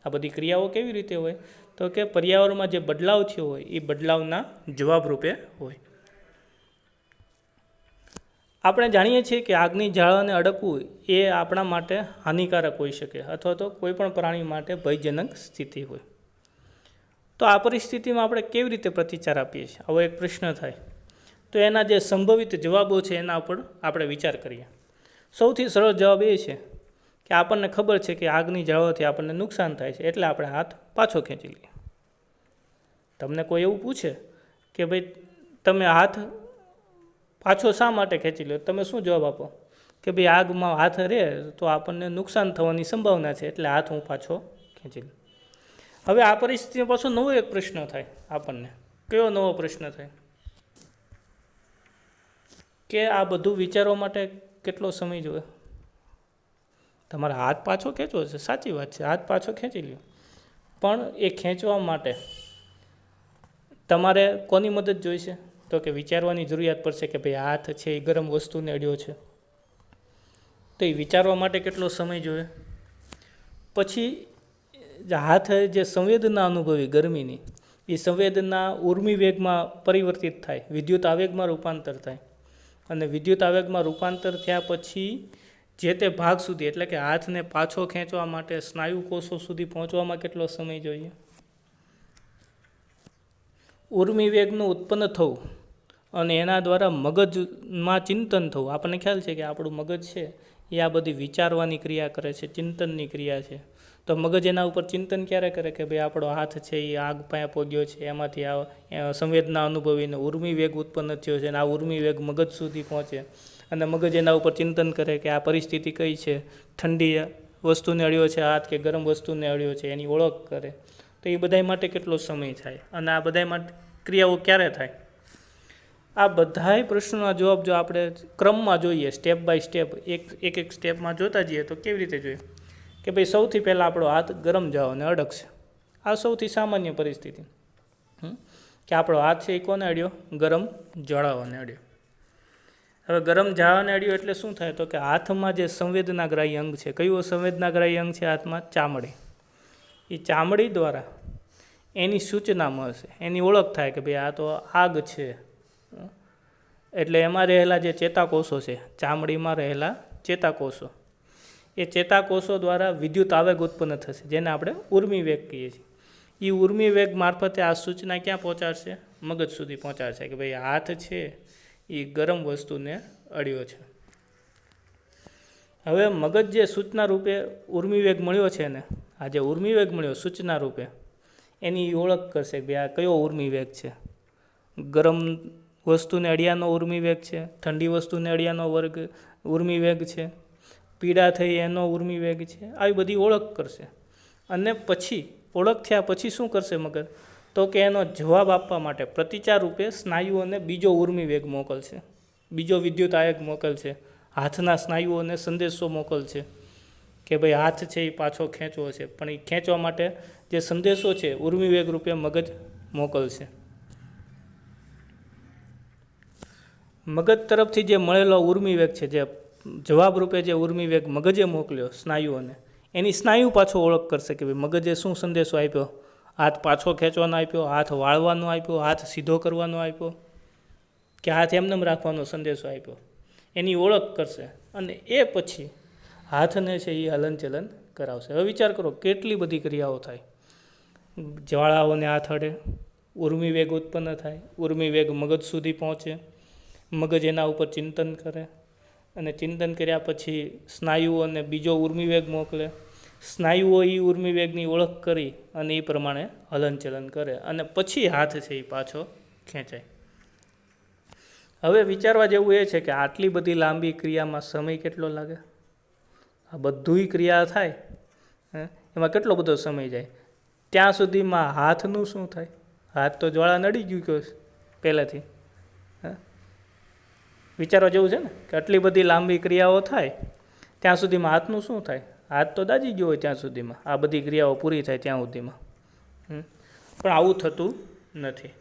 આ બધી ક્રિયાઓ કેવી રીતે હોય? તો કે પર્યાવરણમાં જે બદલાવ થયો હોય એ બદલાવના જવાબ રૂપે હોય. આપણે જાણીએ છીએ કે આગની જ્વાળાને અડકવું એ આપણા માટે હાનિકારક હોઈ શકે અથવા તો કોઈ પણ પ્રાણી માટે ભયજનક સ્થિતિ હોય. તો આ પરિસ્થિતિમાં આપણે કેવી રીતે પ્રતિચાર આપીએ છીએ? આવો એક પ્રશ્ન થાય તો એના જે સંભવિત જવાબો છે એના પર આપણે વિચાર કરીએ. સૌથી સરળ જવાબ એ છે કે આપણને ખબર છે કે આગની જ્વાળાથી આપણને નુકસાન થાય છે એટલે આપણે હાથ પાછો ખેંચી લઈએ. તમને કોઈ એવું પૂછે કે ભાઈ તમે હાથ પાછો શા માટે ખેંચી લો? તમે શું જવાબ આપો? કે ભાઈ આગમાં હાથ રહે તો આપણને નુકસાન થવાની સંભાવના છે એટલે હાથ હું પાછો ખેંચી લઉં. હવે આ પરિસ્થિતિમાં પાછો નવો એક પ્રશ્ન થાય આપણને. કયો નવો પ્રશ્ન થાય? કે આ બધું વિચારવા માટે કેટલો સમય જોઈએ? તમારે હાથ પાછો ખેંચવો છે, સાચી વાત છે, હાથ પાછો ખેંચી લ્યો, પણ એ ખેંચવા માટે તમારે કોની મદદ જોઈશે? તો કે વિચારવાની જરૂરિયાત પડશે કે ભાઈ હાથ છે એ ગરમ વસ્તુને અડ્યો છે. તો એ વિચારવા માટે કેટલો સમય જોઈએ? પછી હાથ જે સંવેદના અનુભવી ગરમીની, એ સંવેદના ઉર્મી વેગમાં પરિવર્તિત થાય, વિદ્યુત આવેગમાં રૂપાંતર થાય, અને વિદ્યુત આવેગમાં રૂપાંતર થયા પછી જે તે ભાગ સુધી, એટલે કે હાથને પાછો ખેંચવા માટે સ્નાયુ કોષો સુધી પહોંચવામાં કેટલો સમય જોઈએ? ઉર્મી વેગનું ઉત્પન્ન થવું અને એના દ્વારા મગજમાં ચિંતન થવું. આપણને ખ્યાલ છે કે આપણું મગજ છે એ આ બધી વિચારવાની ક્રિયા કરે છે, ચિંતનની ક્રિયા છે. તો મગજ એના ઉપર ચિંતન ક્યારે કરે કે ભાઈ આપણો હાથ છે એ આગ પાસે પહોંચ્યો છે, એમાંથી આ સંવેદના અનુભવીને ઉર્મી વેગ ઉત્પન્ન થયો છે, અને આ ઉર્મી વેગ મગજ સુધી પહોંચે, અને મગજ એના ઉપર ચિંતન કરે કે આ પરિસ્થિતિ કઈ છે, ઠંડી વસ્તુને અડ્યો છે હાથ કે ગરમ વસ્તુને અડ્યો છે, એની ઓળખ કરે. તો એ બધા માટે કેટલો સમય થાય, અને આ બધા માટે ક્રિયાઓ ક્યારે થાય? આ બધાય પ્રશ્નોના જવાબ જો આપણે ક્રમમાં જોઈએ, સ્ટેપ બાય સ્ટેપ, એક સ્ટેપમાં જોતા જઈએ તો કેવી રીતે જોઈએ કે ભાઈ સૌથી પહેલાં આપણો હાથ ગરમ જવાને અડકશે. આ સૌથી સામાન્ય પરિસ્થિતિ કે આપણો હાથ છે એ કોને અડ્યો? ગરમ જ્વાળાઓને અડ્યો. હવે ગરમ જ્વાળાને અડ્યો એટલે શું થાય? તો કે હાથમાં જે સંવેદનાગ્રાહી અંગ છે, કયું સંવેદનાગ્રાહી અંગ છે હાથમાં? ચામડી. એ ચામડી દ્વારા એની સૂચના મળશે, એની ઓળખ થાય કે ભાઈ આ તો આગ છે. એટલે એમાં રહેલા જે ચેતાકોષો છે, ચામડીમાં રહેલા ચેતાકોષો, એ ચેતાકોષો દ્વારા વિદ્યુત આવેગ ઉત્પન્ન થશે, જેને આપણે ઉર્મી વેગ કહીએ છીએ. એ ઉર્મી વેગ મારફતે આ સૂચના ક્યાં પહોંચાડશે? મગજ સુધી પહોંચાડશે કે ભાઈ હાથ છે એ ગરમ વસ્તુને અડ્યો છે. હવે મગજ જે સૂચના રૂપે ઉર્મી વેગ મળ્યો છે ને, આ જે ઉર્મી વેગ મળ્યો સૂચના રૂપે, એની ઓળખ કરશે કે ભાઈ આ કયો ઉર્મી વેગ છે. ગરમ વસ્તુને અડિયાનો ઉર્મી વેગ છે, ઠંડી વસ્તુને અડિયાનો ઉર્મી વેગ છે, પીડા થઈ એનો ઉર્મી વેગ છે. આવી બધી ઓળખ કરશે, અને પછી ઓળખ થયા પછી શું કરશે મગજ? તો કે એનો જવાબ આપવા માટે પ્રતિચાર રૂપે સ્નાયુઓને બીજો ઉર્મી વેગ મોકલશે, બીજો વિદ્યુત આવેગ મોકલશે, હાથના સ્નાયુઓને સંદેશો મોકલશે કે ભાઈ હાથ છે એ પાછો ખેંચવો છે. પણ એ ખેંચવા માટે જે સંદેશો છે ઉર્મી વેગ રૂપે મગજ મોકલશે. મગજ તરફથી જે મળેલો ઉર્મી વેગ છે, જે જવાબ રૂપે જે ઉર્મી વેગ મગજે મોકલ્યો સ્નાયુઓને, એની સ્નાયુ પાછો ઓળખ કરશે કે ભાઈ મગજે શું સંદેશો આપ્યો? હાથ પાછો ખેંચવાનો આપ્યો, હાથ વાળવાનો આપ્યો, હાથ સીધો કરવાનો આપ્યો, કે હાથ એમનેમ રાખવાનો સંદેશો આપ્યો. એની ઓળખ કરશે, અને એ પછી હાથને છે એ હલનચલન કરાવશે. હવે વિચાર કરો કેટલી બધી ક્રિયાઓ થાય. જ્વાળાઓને હાથ અડે, ઉર્મી વેગ ઉત્પન્ન થાય, ઉર્મી વેગ મગજ સુધી પહોંચે, મગજ એના ઉપર ચિંતન કરે, અને ચિંતન કર્યા પછી સ્નાયુઓને બીજો ઉર્મી વેગ મોકલે, સ્નાયુઓ એ ઉર્મી વેગની ઓળખ કરી અને એ પ્રમાણે હલનચલન કરે, અને પછી હાથ છે એ પાછો ખેંચાય. હવે વિચારવા જેવું એ છે કે આટલી બધી લાંબી ક્રિયામાં સમય કેટલો લાગે? આ બધુંય ક્રિયા થાય એમાં કેટલો બધો સમય જાય? ત્યાં સુધીમાં હાથનું શું થાય? હાથ તો જ્વાળા નડી ગયો છે પહેલાંથી. વિચારવા જેવું છે ને કે આટલી બધી લાંબી ક્રિયાઓ થાય ત્યાં સુધીમાં હાથનું શું થાય? હાથ તો દાજી ગયો હોય ત્યાં સુધીમાં, આ બધી ક્રિયાઓ પૂરી થાય ત્યાં સુધીમાં. પણ આવું થતું નથી.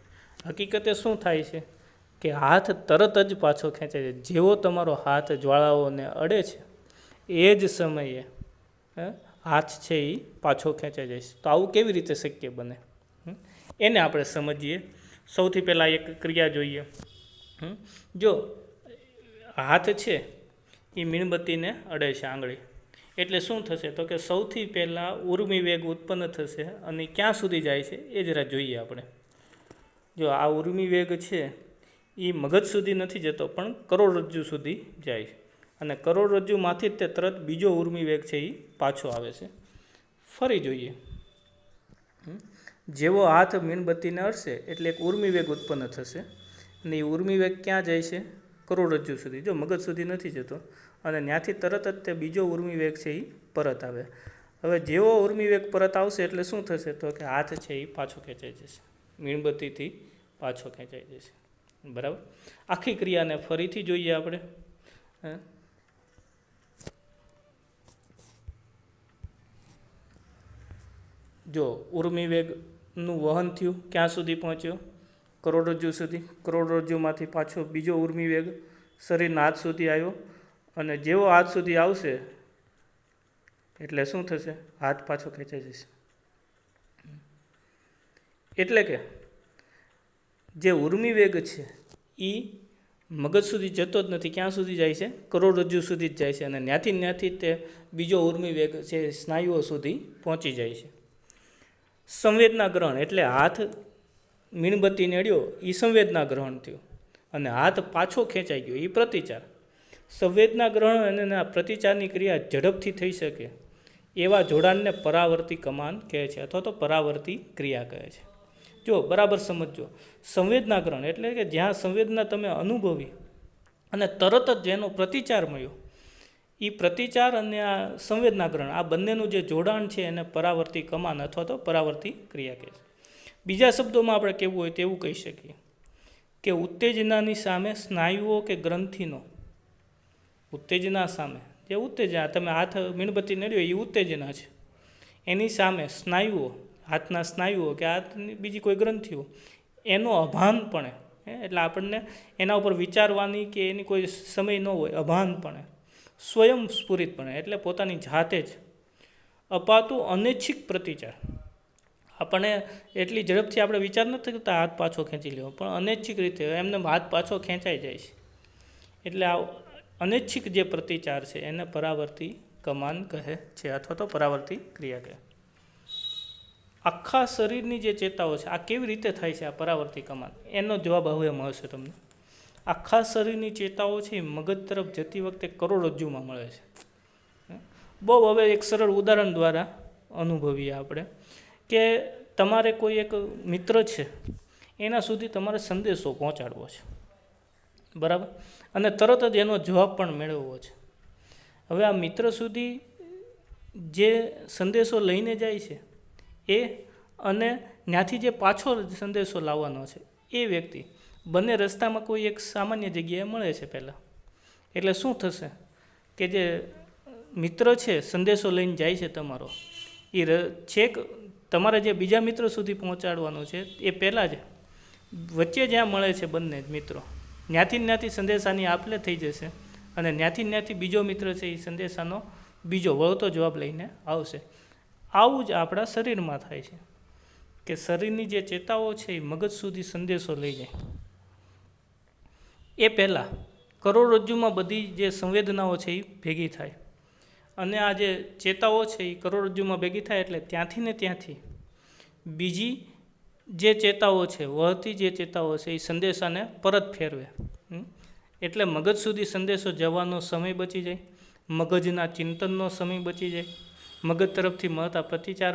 હકીકતે શું થાય છે કે હાથ તરત જ પાછો ખેંચાય છે. જેવો તમારો હાથ જ્વાળાઓને અડે છે એ જ સમયે હાથ છે એ પાછો ખેંચાઈ જાય છે. તો આવું કેવી રીતે શક્ય બને? એને આપણે સમજીએ. સૌથી પહેલાં એક ક્રિયા જોઈએ. જો હાથ છે એ મીણબત્તીને અડે છે આંગળી, એટલે શું થશે? તો કે સૌથી પહેલાં ઉર્મી વેગ ઉત્પન્ન થશે, અને ક્યાં સુધી જાય છે એ જરા જોઈએ આપણે. જો આ ઉર્મી વેગ છે એ મગજ સુધી નથી જતો, પણ કરોડરજ્જુ સુધી જાય છે, અને કરોડરજ્જુમાંથી જ તે તરત બીજો ઉર્મી વેગ છે એ પાછો આવે છે. ફરી જોઈએ. જેવો હાથ મીણબત્તીને અડશે એટલે એક ઉર્મી વેગ ઉત્પન્ન થશે, અને એ ઉર્મી વેગ ક્યાં જાય છે? કરોડરજ્જુ સુધી. જો મગજ સુધી નથી જતો, અને ત્યાંથી તરત જ તે બીજો ઉર્મી વેગ છે એ પરત આવે. હવે જેવો ઉર્મી વેગ પરત આવશે એટલે શું થશે? તો કે હાથ છે એ પાછો ખેંચાઈ જશે, મીણબત્તીથી પાછો ખેંચાઈ જશે. બરાબર? આખી ક્રિયાને ફરીથી જોઈએ આપણે. જો ઉર્મી વેગનું વહન થયું ક્યાં સુધી પહોંચ્યો? કરોડરજ્જુ સુધી. કરોડરજ્જુમાંથી પાછો બીજો ઉર્મી વેગ શરીરના હાથ સુધી આવ્યો, અને જેવો હાથ સુધી આવશે એટલે શું થશે? હાથ પાછો ખેંચાઈ જશે. એટલે કે જે ઉર્મી વેગ છે એ મગજ સુધી જતો જ નથી. ક્યાં સુધી જાય છે? કરોડરજ્જુ સુધી જ જાય છે, અને ત્યાંથી તે બીજો ઉર્મી વેગ છે સ્નાયુઓ સુધી પહોંચી જાય છે. સંવેદના ગ્રહણ એટલે હાથ મીણબત્તી નડ્યો એ સંવેદના ગ્રહણ થયું, અને હાથ પાછો ખેંચાઈ ગયો એ પ્રતિચાર. સંવેદના ગ્રહણ અને પ્રતિચારની ક્રિયા ઝડપથી થઈ શકે એવા જોડાણને પરાવર્તી કમાન કહે છે, અથવા તો પરાવર્તી ક્રિયા કહે છે. જો બરાબર સમજજો, સંવેદના ગ્રહણ એટલે કે જ્યાં સંવેદના તમે અનુભવી અને તરત જ જેનો પ્રતિચાર મળ્યો, એ પ્રતિચાર અને આ સંવેદના ગ્રહણ આ બંનેનું જે જોડાણ છે એને પરાવર્તી કમાન અથવા તો પરાવર્તી ક્રિયા કહે છે. બીજા શબ્દોમાં આપણે કહેવું હોય તેવું કહી શકીએ કે ઉત્તેજનાની સામે સ્નાયુઓ કે ગ્રંથિનો, ઉત્તેજના સામે જે ઉત્તેજના તમે હાથ મીણબત્તી નડ્યો એ ઉત્તેજના છે, એની સામે સ્નાયુઓ, હાથના સ્નાયુઓ કે હાથની બીજી કોઈ ગ્રંથિઓ એનો અભાનપણે, એટલે આપણને એના ઉપર વિચારવાની કે એની કોઈ સમય ન હોય, અભાનપણે સ્વયં સ્ફુરિતપણે એટલે પોતાની જાતે જ અપાતું અનૈચ્છિક પ્રતિચાર. આપણને એટલી ઝડપથી આપણે વિચાર નથી કરતા હાથ પાછો ખેંચી લેવો, પણ અનૈચ્છિક રીતે એમને હાથ પાછો ખેંચાઈ જાય છે. એટલે આ અનૈચ્છિક જે પ્રતિચાર છે એને પરાવર્તી કમાન કહે છે, અથવા તો પરાવર્તી ક્રિયા કહે. આખા શરીરની જે ચેતાઓ છે આ કેવી રીતે થાય છે? આ પરાવર્તી કમાન, એનો જવાબ હવે મળશે તમને. આખા શરીરની ચેતાઓ છે એ મગજ તરફ જતી વખતે કરોડરજ્જુમાં મળે છે. બહુ હવે એક સરળ ઉદાહરણ દ્વારા અનુભવીએ આપણે કે તમારે કોઈ એક મિત્ર છે એના સુધી તમારે સંદેશો પહોંચાડવો છે, બરાબર, અને તરત જ એનો જવાબ પણ મેળવવો છે. હવે આ મિત્ર સુધી જે સંદેશો લઈને જાય છે એ અને ત્યાંથી જે પાછો સંદેશો લાવવાનો છે એ વ્યક્તિ બંને રસ્તામાં કોઈ એક સામાન્ય જગ્યાએ મળે છે પહેલાં. એટલે શું થશે કે જે મિત્ર છે સંદેશો લઈને જાય છે તમારો, એ છેક તમારે જે બીજા મિત્ર સુધી પહોંચાડવાનું છે એ પહેલાં જ વચ્ચે જ્યાં મળે છે બંને જ મિત્રો, ત્યાંથી સંદેશાની આપલે થઈ જશે, અને ત્યાંથી બીજો મિત્ર છે એ સંદેશાનો બીજો વળતો જવાબ લઈને આવશે. આવું જ આપણા શરીરમાં થાય છે કે શરીરની જે ચેતાઓ છે એ મગજ સુધી સંદેશો લઈ જાય એ પહેલાં કરોડરજ્જુમાં બધી જે સંવેદનાઓ છે એ ભેગી થાય, અને આ જે ચેતાઓ છે એ કરોડરજ્જુમાં ભેગી થાય એટલે ત્યાંથી બીજી જે ચેતાઓ છે, વળતી જે ચેતાઓ છે એ સંદેશાને પરત ફેરવે. એટલે મગજ સુધી સંદેશો જવાનો સમય બચી જાય, મગજના ચિંતનનો સમય બચી જાય, મગજ તરફથી મળતા પ્રતિચાર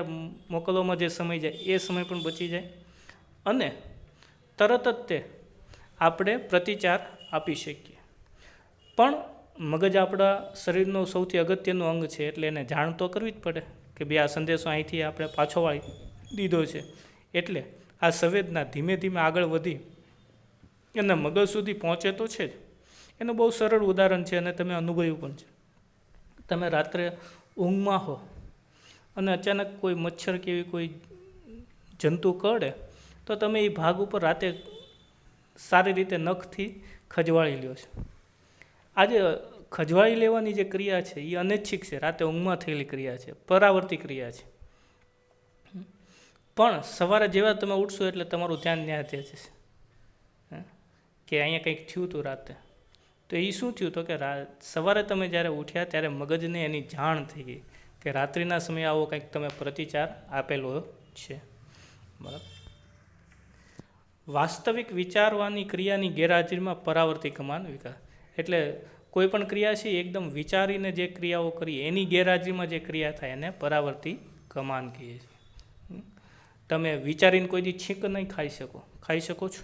મોકલવામાં જે સમય જાય એ સમય પણ બચી જાય, અને તરત જ તે આપણે પ્રતિચાર આપી શકીએ. પણ મગજ આપણા શરીરનું સૌથી અગત્યનું અંગ છે, એટલે એને જાણ તો કરવી જ પડે કે ભાઈ આ સંદેશો અહીંથી આપણે પાછો વાળી દીધો છે. એટલે આ સંવેદના ધીમે ધીમે આગળ વધી અને મગજ સુધી પહોંચે તો છે જ. એનું બહુ સરળ ઉદાહરણ છે અને તમે અનુભવ્યું પણ છે. તમે રાત્રે ઊંઘમાં હો અને અચાનક કોઈ મચ્છર કે એવી કોઈ જંતુ કરડે તો તમે એ ભાગ ઉપર રાતે સારી રીતે નખથી ખજવાળી લ્યો છો. આજે ખજવાળી લેવાની જે ક્રિયા છે એ અનૈચ્છિક છે, રાતે ઊંઘમાં થયેલી ક્રિયા છે, પરાવર્તી ક્રિયા છે. પણ સવારે જેવા તમે ઉઠશો એટલે તમારું ધ્યાન ત્યાં જશે કે અહીંયા કંઈક થયું હતું રાતે. તો એ શું થયું? તો કે સવારે તમે જ્યારે ઉઠ્યા ત્યારે મગજને એની જાણ થઈ ગઈ કે રાત્રિના સમયે આવો કંઈક તમે પ્રતિચાર આપેલો છે, બરાબર. વાસ્તવિક વિચારવાની ક્રિયાની ગેરહાજરીમાં પરાવર્તી કમાન વિકાસ. એટલે કોઈ પણ ક્રિયા છે એકદમ વિચારીને જે ક્રિયાઓ કરી એની ગેરહાજરીમાં જે ક્રિયા થાય એને પરાવર્તી કમાન કહીએ છીએ. તમે વિચારીને કોઈ દી છીંક નહીં ખાઈ શકો છો?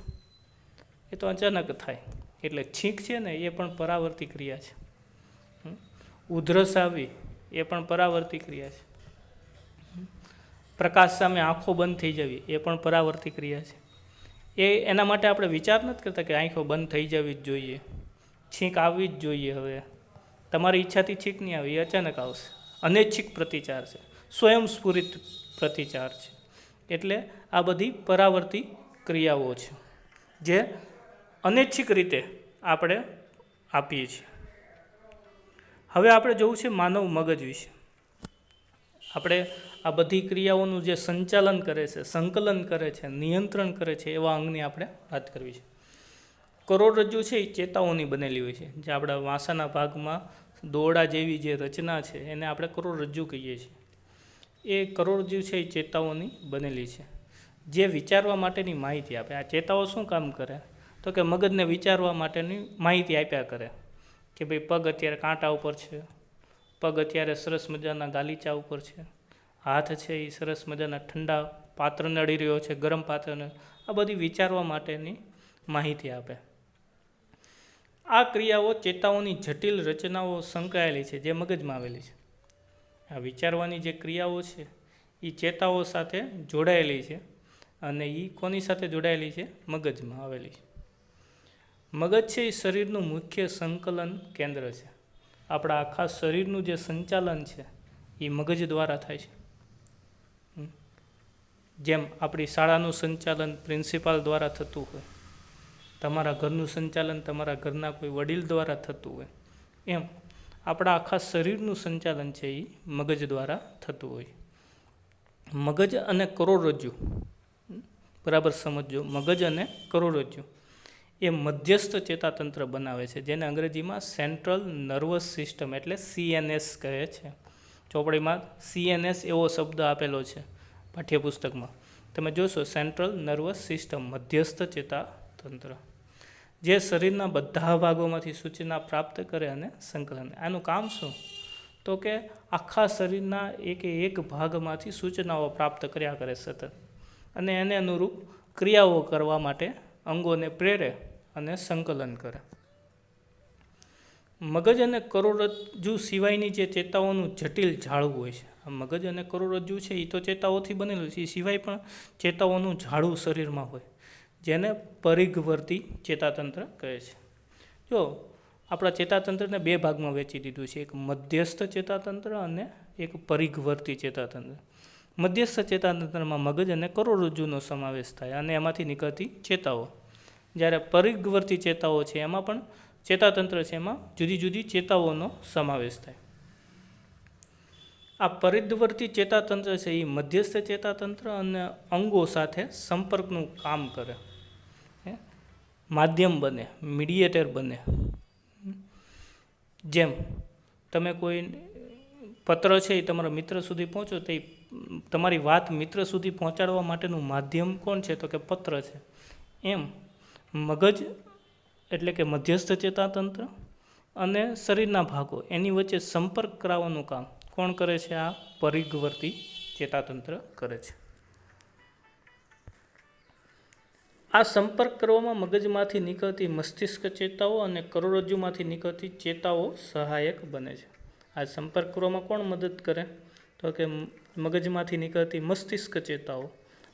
એ તો અચાનક થાય. એટલે છીંક છે ને એ પણ પરાવર્તી ક્રિયા છે. ઉધરસ આવી એ પણ પરાવર્તી ક્રિયા છે. પ્રકાશ સામે આંખો બંધ થઈ જવી એ પણ પરાવર્તી ક્રિયા છે. એના માટે આપણે વિચાર નથી કરતા કે આંખો બંધ થઈ જવી જ જોઈએ, છીંક આવવી જ જોઈએ. હવે તમારી ઈચ્છાથી છીંક નહીં આવે, એ અચાનક આવશે. અનૈચ્છિક પ્રતિચાર છે, સ્વયંસ્ફુરિત પ્રતિચાર છે. એટલે આ બધી પરાવર્તી ક્રિયાઓ છે જે અનૈચ્છિક રીતે આપણે આપીએ છીએ. હવે આપણે જોવું છે માનવ મગજ વિશે. આપણે આ બધી ક્રિયાઓનું જે સંચાલન કરે છે, સંકલન કરે છે, નિયંત્રણ કરે છે એવા અંગની આપણે વાત કરવી છે. કરોડરજ્જુ છે એ ચેતાઓની બનેલી હોય છે. જે આપણા વાંસાના ભાગમાં દોરડા જેવી જે રચના છે એને આપણે કરોડરજ્જુ કહીએ છીએ. એ કરોડરજ્જુ છે એ ચેતાઓની બનેલી છે જે વિચારવા માટેની માહિતી આપે. આ ચેતાઓ શું કામ કરે? તો કે મગજને વિચારવા માટેની માહિતી આપ્યા કરે કે ભાઈ પગ અત્યારે કાંટા ઉપર છે, પગ અત્યારે સરસ મજાના ગાલીચા ઉપર છે, હાથ છે એ સરસ મજાના ઠંડા પાત્રને અડી રહ્યો છે, ગરમ પાત્રને. આ બધી વિચારવા માટેની માહિતી આપે. આ ક્રિયાઓ ચેતાઓની જટિલ રચનાઓ સંકળાયેલી છે જે મગજમાં આવેલી છે. આ વિચારવાની જે ક્રિયાઓ છે એ ચેતાઓ સાથે જોડાયેલી છે અને એ કોની સાથે જોડાયેલી છે? મગજમાં આવેલી છે. મગજ છે એ શરીરનું મુખ્ય સંકલન કેન્દ્ર છે. આપણા આખા શરીરનું જે સંચાલન છે એ મગજ દ્વારા થાય છે. જેમ આપણી શાળાનું સંચાલન પ્રિન્સિપાલ દ્વારા થતું હોય, તમારા ઘરનું સંચાલન તમારા ઘરના કોઈ વડીલ દ્વારા થતું હોય, એમ આપણા આખા શરીરનું સંચાલન છે એ મગજ દ્વારા થતું હોય. મગજ અને કરોડરજ્જુ, બરાબર સમજો, મગજ અને કરોડરજ્જુ એ મધ્યસ્થ ચેતાતંત્ર બનાવે છે જેને અંગ્રેજીમાં સેન્ટ્રલ નર્વસ સિસ્ટમ એટલે CNS કહે છે. ચોપડીમાં CNS એવો શબ્દ આપેલો છે પાઠ્યપુસ્તકમાં. તમે જોશો સેન્ટ્રલ નર્વસ સિસ્ટમ, મધ્યસ્થ ચેતાતંત્ર, જે શરીરના બધા ભાગોમાંથી સૂચના પ્રાપ્ત કરે અને સંકલન. આનું કામ શું? તો કે આખા શરીરના એક ભાગમાંથી સૂચનાઓ પ્રાપ્ત કર્યા કરે સતત અને એને અનુરૂપ ક્રિયાઓ કરવા માટે અંગોને પ્રેરે અને સંકલન કરે. મગજ અને કરોડરજ્જુ સિવાયની જે ચેતાઓનું જટિલ જાળવું હોય છે. આ મગજ અને કરોડરજ્જુ છે એ તો ચેતાઓથી બનેલું છે, એ સિવાય પણ ચેતાઓનું જાળવું શરીરમાં હોય જેને પરિઘવર્તી ચેતાતંત્ર કહે છે. જો આપણા ચેતાતંત્રને બે ભાગમાં વહેંચી દીધું છે, એક મધ્યસ્થ ચેતાતંત્ર અને એક પરિઘવર્તી ચેતાતંત્ર. મધ્યસ્થ ચેતાતંત્રમાં મગજ અને કરોડરજ્જુનો સમાવેશ થાય અને એમાંથી નીકળતી ચેતાઓ. જ્યારે પરિઘવર્તી ચેતાઓ છે એમાં પણ ચેતાતંત્ર છે એમાં જુદી જુદી ચેતાઓનો સમાવેશ થાય. આ પરિઘવર્તી ચેતાતંત્ર છે એ મધ્યસ્થ ચેતાતંત્ર અને અંગો સાથે સંપર્કનું કામ કરે, માધ્યમ બને, મીડિયેટર બને. જેમ તમે કોઈ પત્ર છે એ તમારા મિત્ર સુધી પહોંચો તો એ તમારી વાત મિત્ર સુધી પહોંચાડવા માટેનું માધ્યમ કોણ છે? તો કે પત્ર છે. એમ મગજ એટલે કે મધ્યસ્થ ચેતાતંત્ર અને શરીરના ભાગો એની વચ્ચે સંપર્ક કરાવવાનું કામ કોણ કરે છે? આ પરિઘવર્તી ચેતાતંત્ર કરે છે. આ સંપર્ક કરવામાં મગજમાંથી નીકળતી મસ્તિષ્ક ચેતાઓ અને કરોડરજ્જુમાંથી નીકળતી ચેતાઓ સહાયક બને છે. આ સંપર્ક કરવામાં કોણ મદદ કરે? તો કે મગજમાંથી નીકળતી મસ્તિષ્ક ચેતાઓ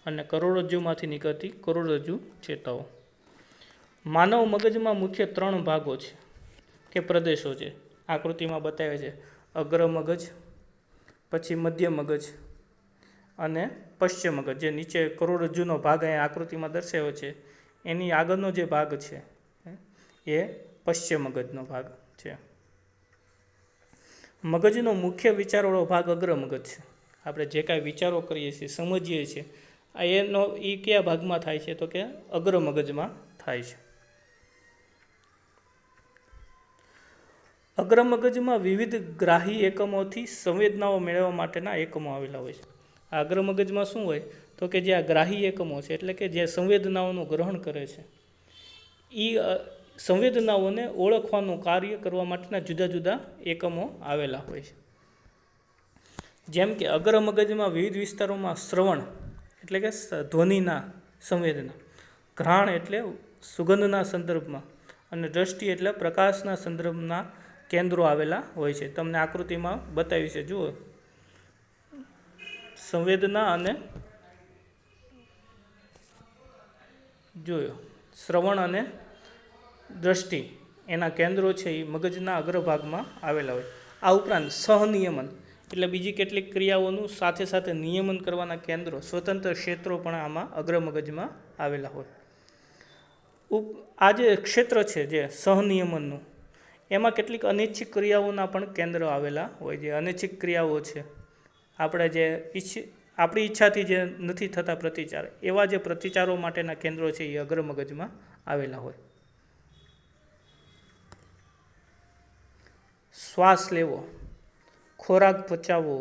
અને કરોડરજ્જુમાંથી નીકળતી કરોડરજ્જુ ચેતાઓ. માનવ મગજમાં મુખ્ય 3 ભાગો છે કે પ્રદેશો છે. આકૃતિમાં બતાવે છે. અગ્ર મગજ, પછી મધ્ય મગજ અને પશ્ચ મગજ. જે નીચે કરોડરજ્જુનો ભાગ અહીંયા આકૃતિમાં દર્શાવ્યો છે એની આગળનો જે ભાગ છે એ પશ્ચ મગજનો ભાગ છે. મગજનો મુખ્ય વિચારવાળો ભાગ અગ્ર મગજ છે. આપણે જે કાંઈ વિચારો કરીએ છીએ, સમજીએ છીએ, એ કયા ભાગમાં થાય છે? તો કે અગ્ર મગજમાં થાય છે. અગ્ર મગજમાં વિવિધ ગ્રાહી એકમોથી સંવેદનાઓ મેળવવા માટેના એકમો આવેલા હોય છે. આ અગ્ર મગજમાં શું હોય? તો કે જે આ ગ્રાહી એકમો છે એટલે કે જે સંવેદનાઓનું ગ્રહણ કરે છે એ સંવેદનાઓને ઓળખવાનું કાર્ય કરવા માટેના જુદા જુદા એકમો આવેલા હોય છે. જેમ કે અગ્ર મગજમાં વિવિધ વિસ્તારોમાં શ્રવણ એટલે કે ધ્વનિના સંવેદના, ઘ્રાણ એટલે સુગંધના સંદર્ભમાં અને દ્રષ્ટિ એટલે પ્રકાશના સંદર્ભના કેન્દ્રો આવેલા હોય છે. તમને આકૃતિમાં બતાવ્યું છે, જુઓ. સંવેદના અને જોયો શ્રવણ અને દ્રષ્ટિ એના કેન્દ્રો છે એ મગજના અગ્રભાગમાં આવેલા હોય. આ ઉપરાંત સહનિયમન એટલે બીજી કેટલીક ક્રિયાઓનું સાથે સાથે નિયમન કરવાના કેન્દ્રો, સ્વતંત્ર ક્ષેત્રો પણ આમાં અગ્રમગજમાં આવેલા હોય. આ જે ક્ષેત્ર છે જે સહનિયમનનું, એમાં કેટલીક અનૈચ્છિક ક્રિયાઓના પણ કેન્દ્રો આવેલા હોય. જે અનૈચ્છિક ક્રિયાઓ છે, આપણે જે આપણી ઈચ્છાથી જે નથી થતા પ્રતિચાર, એવા જે પ્રતિચારો માટેના કેન્દ્રો છે એ અગ્રમગજમાં આવેલા હોય. શ્વાસ લેવો, ખોરાક પચાવવો,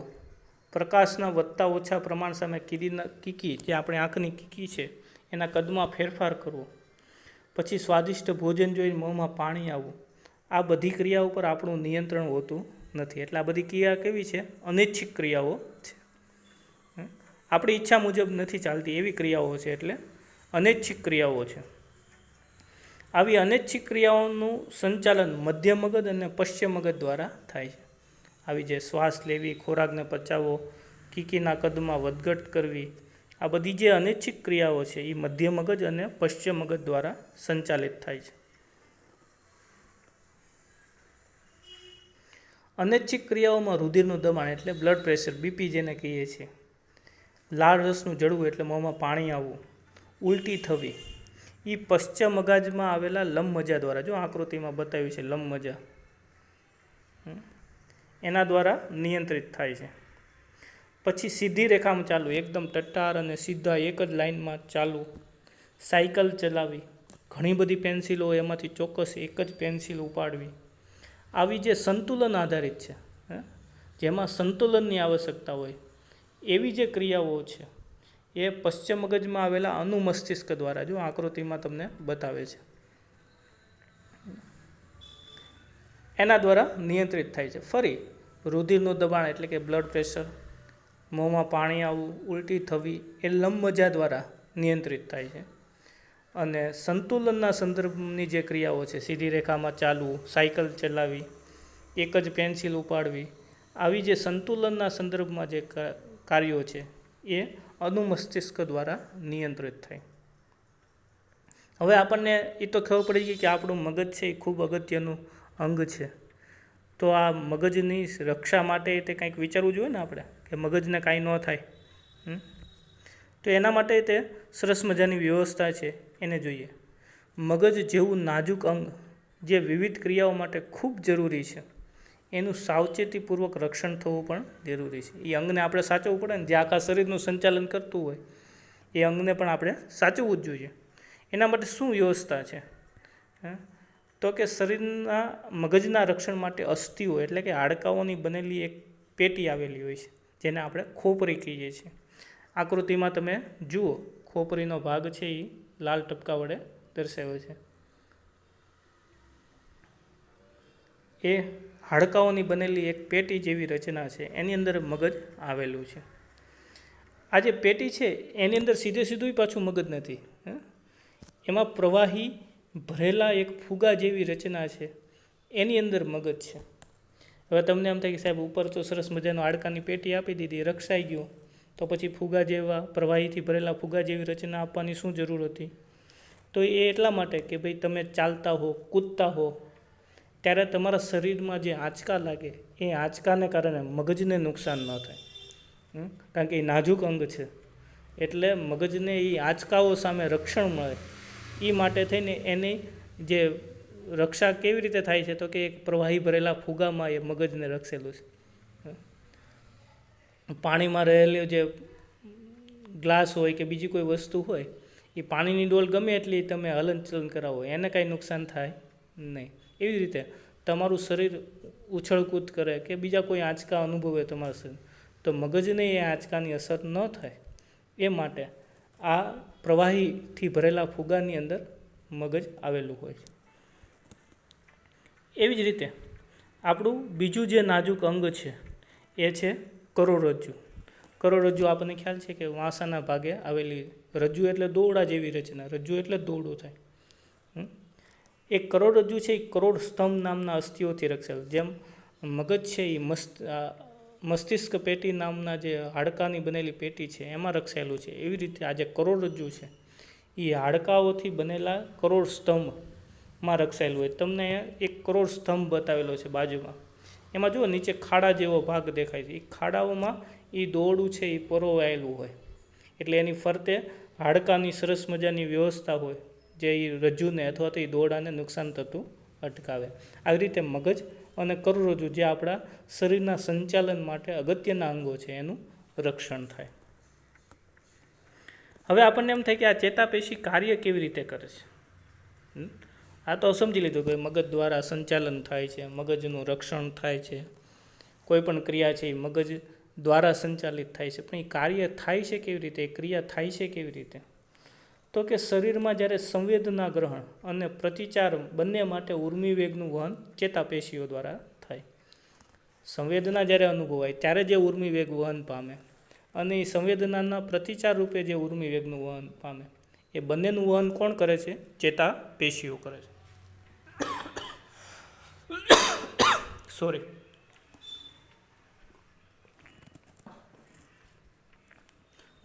પ્રકાશના વધતા ઓછા પ્રમાણ સામે કીકી, જે આપણી આંખની કીકી છે એના કદમાં ફેરફાર કરવો, પછી સ્વાદિષ્ટ ભોજન જોઈને મોંમાં પાણી આવવું, આ બધી ક્રિયાઓ પર આપણું નિયંત્રણ હોતું નથી. એટલે આ બધી ક્રિયા કેવી છે? અનૈચ્છિક ક્રિયાઓ છે. આપણી ઈચ્છા મુજબ નથી ચાલતી એવી ક્રિયાઓ છે, એટલે અનૈચ્છિક ક્રિયાઓ છે. આવી અનૈચ્છિક ક્રિયાઓનું સંચાલન મધ્ય મગજ અને પશ્ચિમ મગજ દ્વારા થાય છે. આવી જે શ્વાસ લેવી, ખોરાકને પચાવવો, કીકીના કદમાં વધઘટ કરવી, આ બધી જે અનૈચ્છિક ક્રિયાઓ છે એ મધ્ય મગજ અને પશ્ચિમ મગજ દ્વારા સંચાલિત થાય છે. અનૈચ્છિક ક્રિયાઓમાં રુધિરનું દબાણ એટલે બ્લડ પ્રેશર, બીપી જેને કહીએ છીએ, લાળ રસનું જળવું એટલે મોંમાં પાણી આવવું, ઉલટી થવી, એ પશ્ચિમ મગજમાં આવેલા લંબમજા દ્વારા, જો આકૃતિમાં બતાવ્યું છે લંબમજા, એના દ્વારા નિયંત્રિત થાય છે. પછી સીધી રેખામાં ચાલવું, એકદમ ટટ્ટાર અને સીધા એક જ લાઇનમાં ચાલવું, સાયકલ ચલાવી, ઘણી બધી પેન્સિલો હોય એમાંથી ચોક્કસ એક જ પેન્સિલ ઉપાડવી, આવી જે સંતુલન આધારિત છે, જેમાં સંતુલનની આવશ્યકતા હોય એવી જે ક્રિયાઓ છે એ પશ્ચિમ મગજમાં આવેલા અનુમસ્તિષ્ક દ્વારા, જો આકૃતિમાં તમને બતાવે છે, એના દ્વારા નિયંત્રિત થાય છે. ફરી રુધિરનું દબાણ એટલે કે બ્લડ પ્રેશર, મોંમાં પાણી આવવું, ઉલટી થવી, એ લંબમજા દ્વારા નિયંત્રિત થાય છે. અને સંતુલનના સંદર્ભની જે ક્રિયાઓ છે, સીધી રેખામાં ચાલવું, સાયકલ ચલાવી, એક જ પેન્સિલ ઉપાડવી, આવી જે સંતુલનના સંદર્ભમાં જે કાર્યો છે એ અનુમસ્તિષ્ક દ્વારા નિયંત્રિત થાય. હવે આપણને એ તો ખબર પડી ગઈ કે આપણું મગજ છે એ ખૂબ અગત્યનું અંગ છે. તો આ મગજની રક્ષા માટે તે કંઈક વિચારવું જોઈએ ને આપણે, કે મગજને કાંઈ ન થાય. તો એના માટે તે સરસ મજાની વ્યવસ્થા છે એને જોઈએ. મગજ જેવું નાજુક અંગ જે વિવિધ ક્રિયાઓ માટે ખૂબ જરૂરી છે, એનું સાવચેતીપૂર્વક રક્ષણ થવું પણ જરૂરી છે. એ અંગને આપણે સાચવવું પડે ને, જે આખા શરીરનું સંચાલન કરતું હોય એ અંગને પણ આપણે સાચવવું જ જોઈએ. એના માટે શું વ્યવસ્થા છે? તો કે શરીરના મગજના રક્ષણ માટે અસ્થિઓ એટલે કે હાડકાઓની બનેલી એક પેટી આવેલી હોય છે, જેને આપણે ખોપરી કહીએ છીએ. આકૃતિમાં તમે જુઓ, ખોપરીનો ભાગ છે એ લાલ ટપકા વડે દર્શાવ્યો છે. એ હાડકાઓની બનેલી એક પેટી જેવી રચના છે, એની અંદર મગજ આવેલું છે. આ જે પેટી છે એની અંદર સીધે સીધું પાછું મગજ નથી, એમાં પ્રવાહી ભરેલા એક ફુગા જેવી રચના છે, એની અંદર મગજ છે. હવે તમને એમ થાય કે સાહેબ ઉપર તો સરસ મજાનો હાડકાની પેટી આપી દીધી, રક્ષાઈ ગયું, તો પછી ફુગા જેવા પ્રવાહીથી ભરેલા ફુગા જેવી રચના આપવાની શું જરૂર હતી? તો એ એટલા માટે કે ભાઈ તમે ચાલતા હો, કૂદતા હો, ત્યારે તમારા શરીરમાં જે આંચકા લાગે એ આંચકાને કારણે મગજને નુકસાન ન થાય, કારણ કે એ નાજુક અંગ છે. એટલે મગજને એ આંચકાઓ સામે રક્ષણ મળે એ માટે થઈને એની જે રક્ષા કેવી રીતે થાય છે? તો કે એક પ્રવાહી ભરેલા ફુગામાં એ મગજને રક્ષેલું છે. પાણીમાં રહેલું જે ગ્લાસ હોય કે બીજી કોઈ વસ્તુ હોય, એ પાણીની ડોલ ગમે એટલી તમે હલનચલન કરાવો એને કાંઈ નુકસાન થાય નહીં. એવી રીતે તમારું શરીર ઉછળકૂદ કરે કે બીજા કોઈ આંચકા અનુભવે તમારું શરીર, તો મગજને એ આંચકાની અસર ન થાય એ માટે આ પ્રવાહીથી ભરેલા ફુગાની અંદર મગજ આવેલું હોય છે. એવી જ રીતે આપણું બીજું જે નાજુક અંગ છે એ છે કરોડરજ્જુ. કરોડરજ્જુ આપણને ખ્યાલ છે કે વાંસાના ભાગે આવેલી, રજ્જુ એટલે દોરડા જેવી રચના, રજ્જુ એટલે દોરડું થાય. એક કરોડરજ્જુ છે એ કરોડ સ્તંભ નામના અસ્થિઓથી રક્ષેલું. જેમ મગજ છે એ મસ્તિષ્ક પેટી નામના જે હાડકાની બનેલી પેટી છે એમાં રક્ષાયેલું છે, એવી રીતે આ જે કરોડરજ્જુ છે એ હાડકાઓથી બનેલા કરોડ સ્તંભ માં રક્ષાયેલું હોય. તમને એક કરોડ સ્તંભ બતાવેલો છે બાજુમાં, એમાં જુઓ નીચે ખાડા જેવો ભાગ દેખાય છે. એ ખાડાઓમાં એ દોરડું છે એ પરોવાયેલું હોય, એટલે એની ફરતે હાડકાની સરસ મજાની વ્યવસ્થા હોય, જે એ રજ્જુને અથવા તો એ દોરડાને નુકસાન થતું અટકાવે. આવી રીતે મગજ અને કરોડરજ્જુ જે આપણા શરીરના સંચાલન માટે અગત્યના અંગો છે એનું રક્ષણ થાય. હવે આપણને એમ થાય કે આ ચેતાપેશી કાર્ય કેવી રીતે કરે છે. આ તો સમજી લીધું કે મગજ દ્વારા સંચાલન થાય છે, મગજનું રક્ષણ થાય છે, કોઈ પણ ક્રિયા છે એ મગજ દ્વારા સંચાલિત થાય છે. પણ એ કાર્ય થાય છે કેવી રીતે, એ ક્રિયા થાય છે કેવી રીતે? તો કે શરીરમાં જ્યારે સંવેદના ગ્રહણ અને પ્રતિચાર બંને માટે ઉર્મી વેગનું વહન ચેતાપેશીઓ દ્વારા થાય. સંવેદના જ્યારે અનુભવાય ત્યારે જે ઉર્મી વેગ વહન પામે અને એ સંવેદનાના પ્રતિચાર રૂપે જે ઉર્મી વેગનું વહન પામે, એ બંનેનું વહન કોણ કરે છે? ચેતાપેશીઓ કરે છે. સોરી.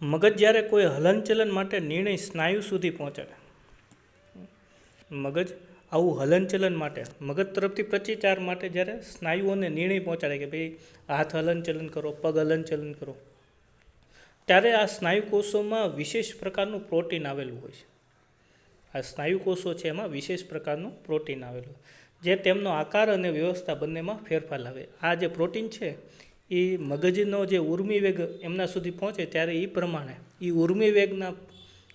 મગજ જ્યારે કોઈ હલનચલન માટે નિર્ણય સ્નાયુ સુધી પહોંચાડે, મગજ આવું હલનચલન માટે મગજ તરફથી પ્રતિચાર માટે જ્યારે સ્નાયુઓને નિર્ણય પહોંચાડે કે ભાઈ હાથ હલનચલન કરો, પગ હલનચલન કરો, ત્યારે આ સ્નાયુ કોષોમાં વિશેષ પ્રકારનું પ્રોટીન આવેલું હોય છે. આ સ્નાયુ કોષો છે એમાં વિશેષ પ્રકારનું પ્રોટીન આવેલું, જે તેમનો આકાર અને વ્યવસ્થા બંનેમાં ફેરફાર લાવે. આ જે પ્રોટીન છે એ મગજનો જે ઉર્મી વેગ એમના સુધી પહોંચે ત્યારે એ પ્રમાણે એ ઉર્મી વેગના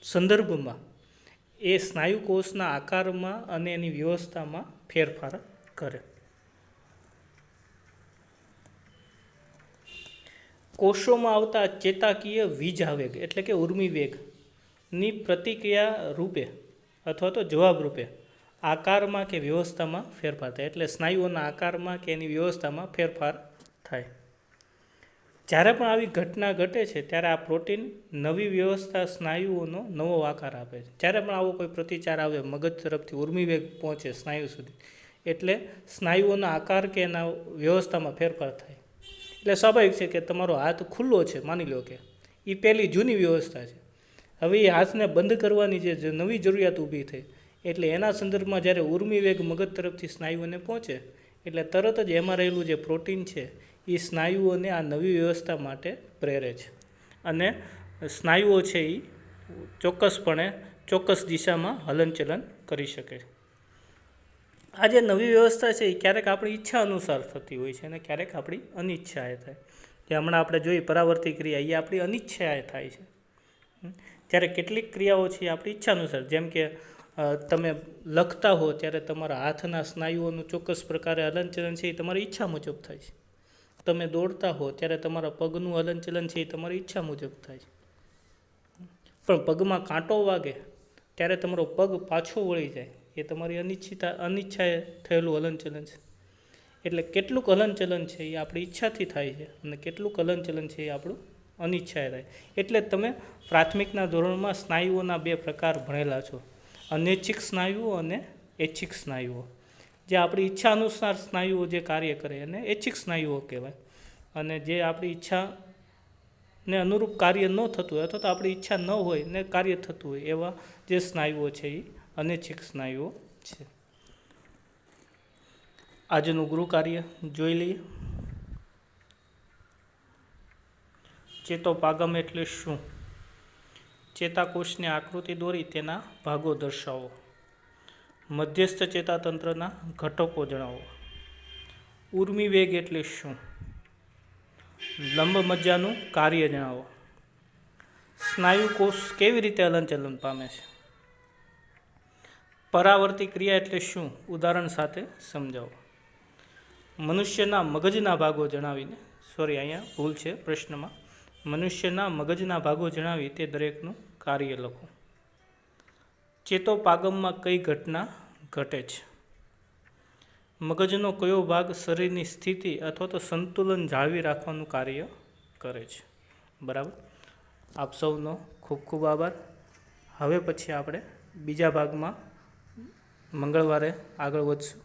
સંદર્ભમાં એ સ્નાયુ કોષના આકારમાં અને એની વ્યવસ્થામાં ફેરફાર કરે. કોષોમાં આવતા ચેતાકીય વીજાવેગ એટલે કે ઉર્મી વેગની પ્રતિક્રિયા રૂપે અથવા તો જવાબ રૂપે આકારમાં કે વ્યવસ્થામાં ફેરફાર થાય. એટલે સ્નાયુઓના આકારમાં કે એની વ્યવસ્થામાં ફેરફાર થાય. જ્યારે પણ આવી ઘટના ઘટે છે ત્યારે આ પ્રોટીન નવી વ્યવસ્થા સ્નાયુઓનો નવો આકાર આપે છે. જ્યારે પણ આવો કોઈ પ્રતિચાર આવે મગજ તરફથી ઉર્મી વેગ પહોંચે સ્નાયુ સુધી, એટલે સ્નાયુઓના આકાર કે એના વ્યવસ્થામાં ફેરફાર થાય. એટલે સ્વાભાવિક છે કે તમારો હાથ ખુલ્લો છે, માની લો કે એ પહેલી જૂની વ્યવસ્થા છે. હવે એ હાથને બંધ કરવાની જે નવી જરૂરિયાત ઊભી થઈ, એટલે એના સંદર્ભમાં જ્યારે ઉર્મી વેગ મગજ તરફથી સ્નાયુઓને પહોંચે એટલે તરત જ એમાં રહેલું જે પ્રોટીન છે એ સ્નાયુઓને આ નવી વ્યવસ્થા માટે પ્રેરે છે અને સ્નાયુઓ છે એ ચોક્કસપણે ચોક્કસ દિશામાં હલનચલન કરી શકે. આ જે નવી વ્યવસ્થા છે એ ક્યારેક આપણી ઈચ્છા અનુસાર થતી હોય છે અને ક્યારેક આપણી અનિચ્છાએ થાય. જે હમણાં આપણે જોઈ પરાવર્તી ક્રિયા એ આપણી અનિચ્છાએ થાય છે. ત્યારે કેટલીક ક્રિયાઓ છે એ આપણી ઈચ્છા અનુસાર, જેમ કે તમે લખતા હો ત્યારે તમારા હાથના સ્નાયુઓનું ચોક્કસ પ્રકારે હલનચલન છે એ તમારી ઈચ્છા મુજબ થાય છે. તમે દોડતા હો ત્યારે તમારા પગનું હલનચલન છે એ તમારી ઈચ્છા મુજબ થાય છે. પણ પગમાં કાંટો વાગે ત્યારે તમારો પગ પાછો વળી જાય એ તમારી અનિચ્છાએ થયેલું હલનચલન છે. એટલે કેટલુંક હલનચલન છે એ આપણી ઈચ્છાથી થાય છે અને કેટલુંક હલનચલન છે એ આપણું અનિચ્છાએ થાય. એટલે તમે પ્રાથમિકના ધોરણમાં સ્નાયુઓના બે પ્રકાર ભણેલા છો, અનૈચ્છિક સ્નાયુઓ અને ઐચ્છિક સ્નાયુઓ. જે આપણી ઈચ્છા અનુસાર સ્નાયુઓ જે કાર્ય કરે એને ઐચ્છિક સ્નાયુઓ કહેવાય, અને જે આપણી ઈચ્છાને અનુરૂપ કાર્ય ન થતું હોય અથવા તો આપણી ઈચ્છા ન હોય ને કાર્ય થતું હોય એવા જે સ્નાયુઓ છે એ અનૈચ્છિક સ્નાયુઓ છે. આજનું ગૃહ કાર્ય જોઈ લઈએ. ચેતોપાગમ એટલે શું? ચેતાકોષની આકૃતિ દોરી તેના ભાગો દર્શાવો. મધ્યસ્થ ચેતાતંત્રના ઘટકો જણાવો. ઉર્મી વેગ એટલે શું? લંબ મજ્જાનું કાર્ય જણાવો. સ્નાયુ કોષ કેવી રીતે હલનચલન પામે છે? પરાવર્તી ક્રિયા એટલે શું? ઉદાહરણ સાથે સમજાવો. મનુષ્યના મગજના ભાગો જણાવીને, અહીંયા ભૂલ છે પ્રશ્નમાં, મનુષ્યના મગજના ભાગો જણાવી તે દરેકનું કાર્ય લખો. ચેતોપાગમમાં કઈ ઘટના ઘટે છે? મગજનો કયો ભાગ શરીરની સ્થિતિ અથવા તો સંતુલન જાળવી રાખવાનું કાર્ય કરે છે? બરાબર. આપ સૌનો ખૂબ ખૂબ આભાર. હવે પછી આપણે બીજા ભાગમાં મંગળવારે આગળ વધશું.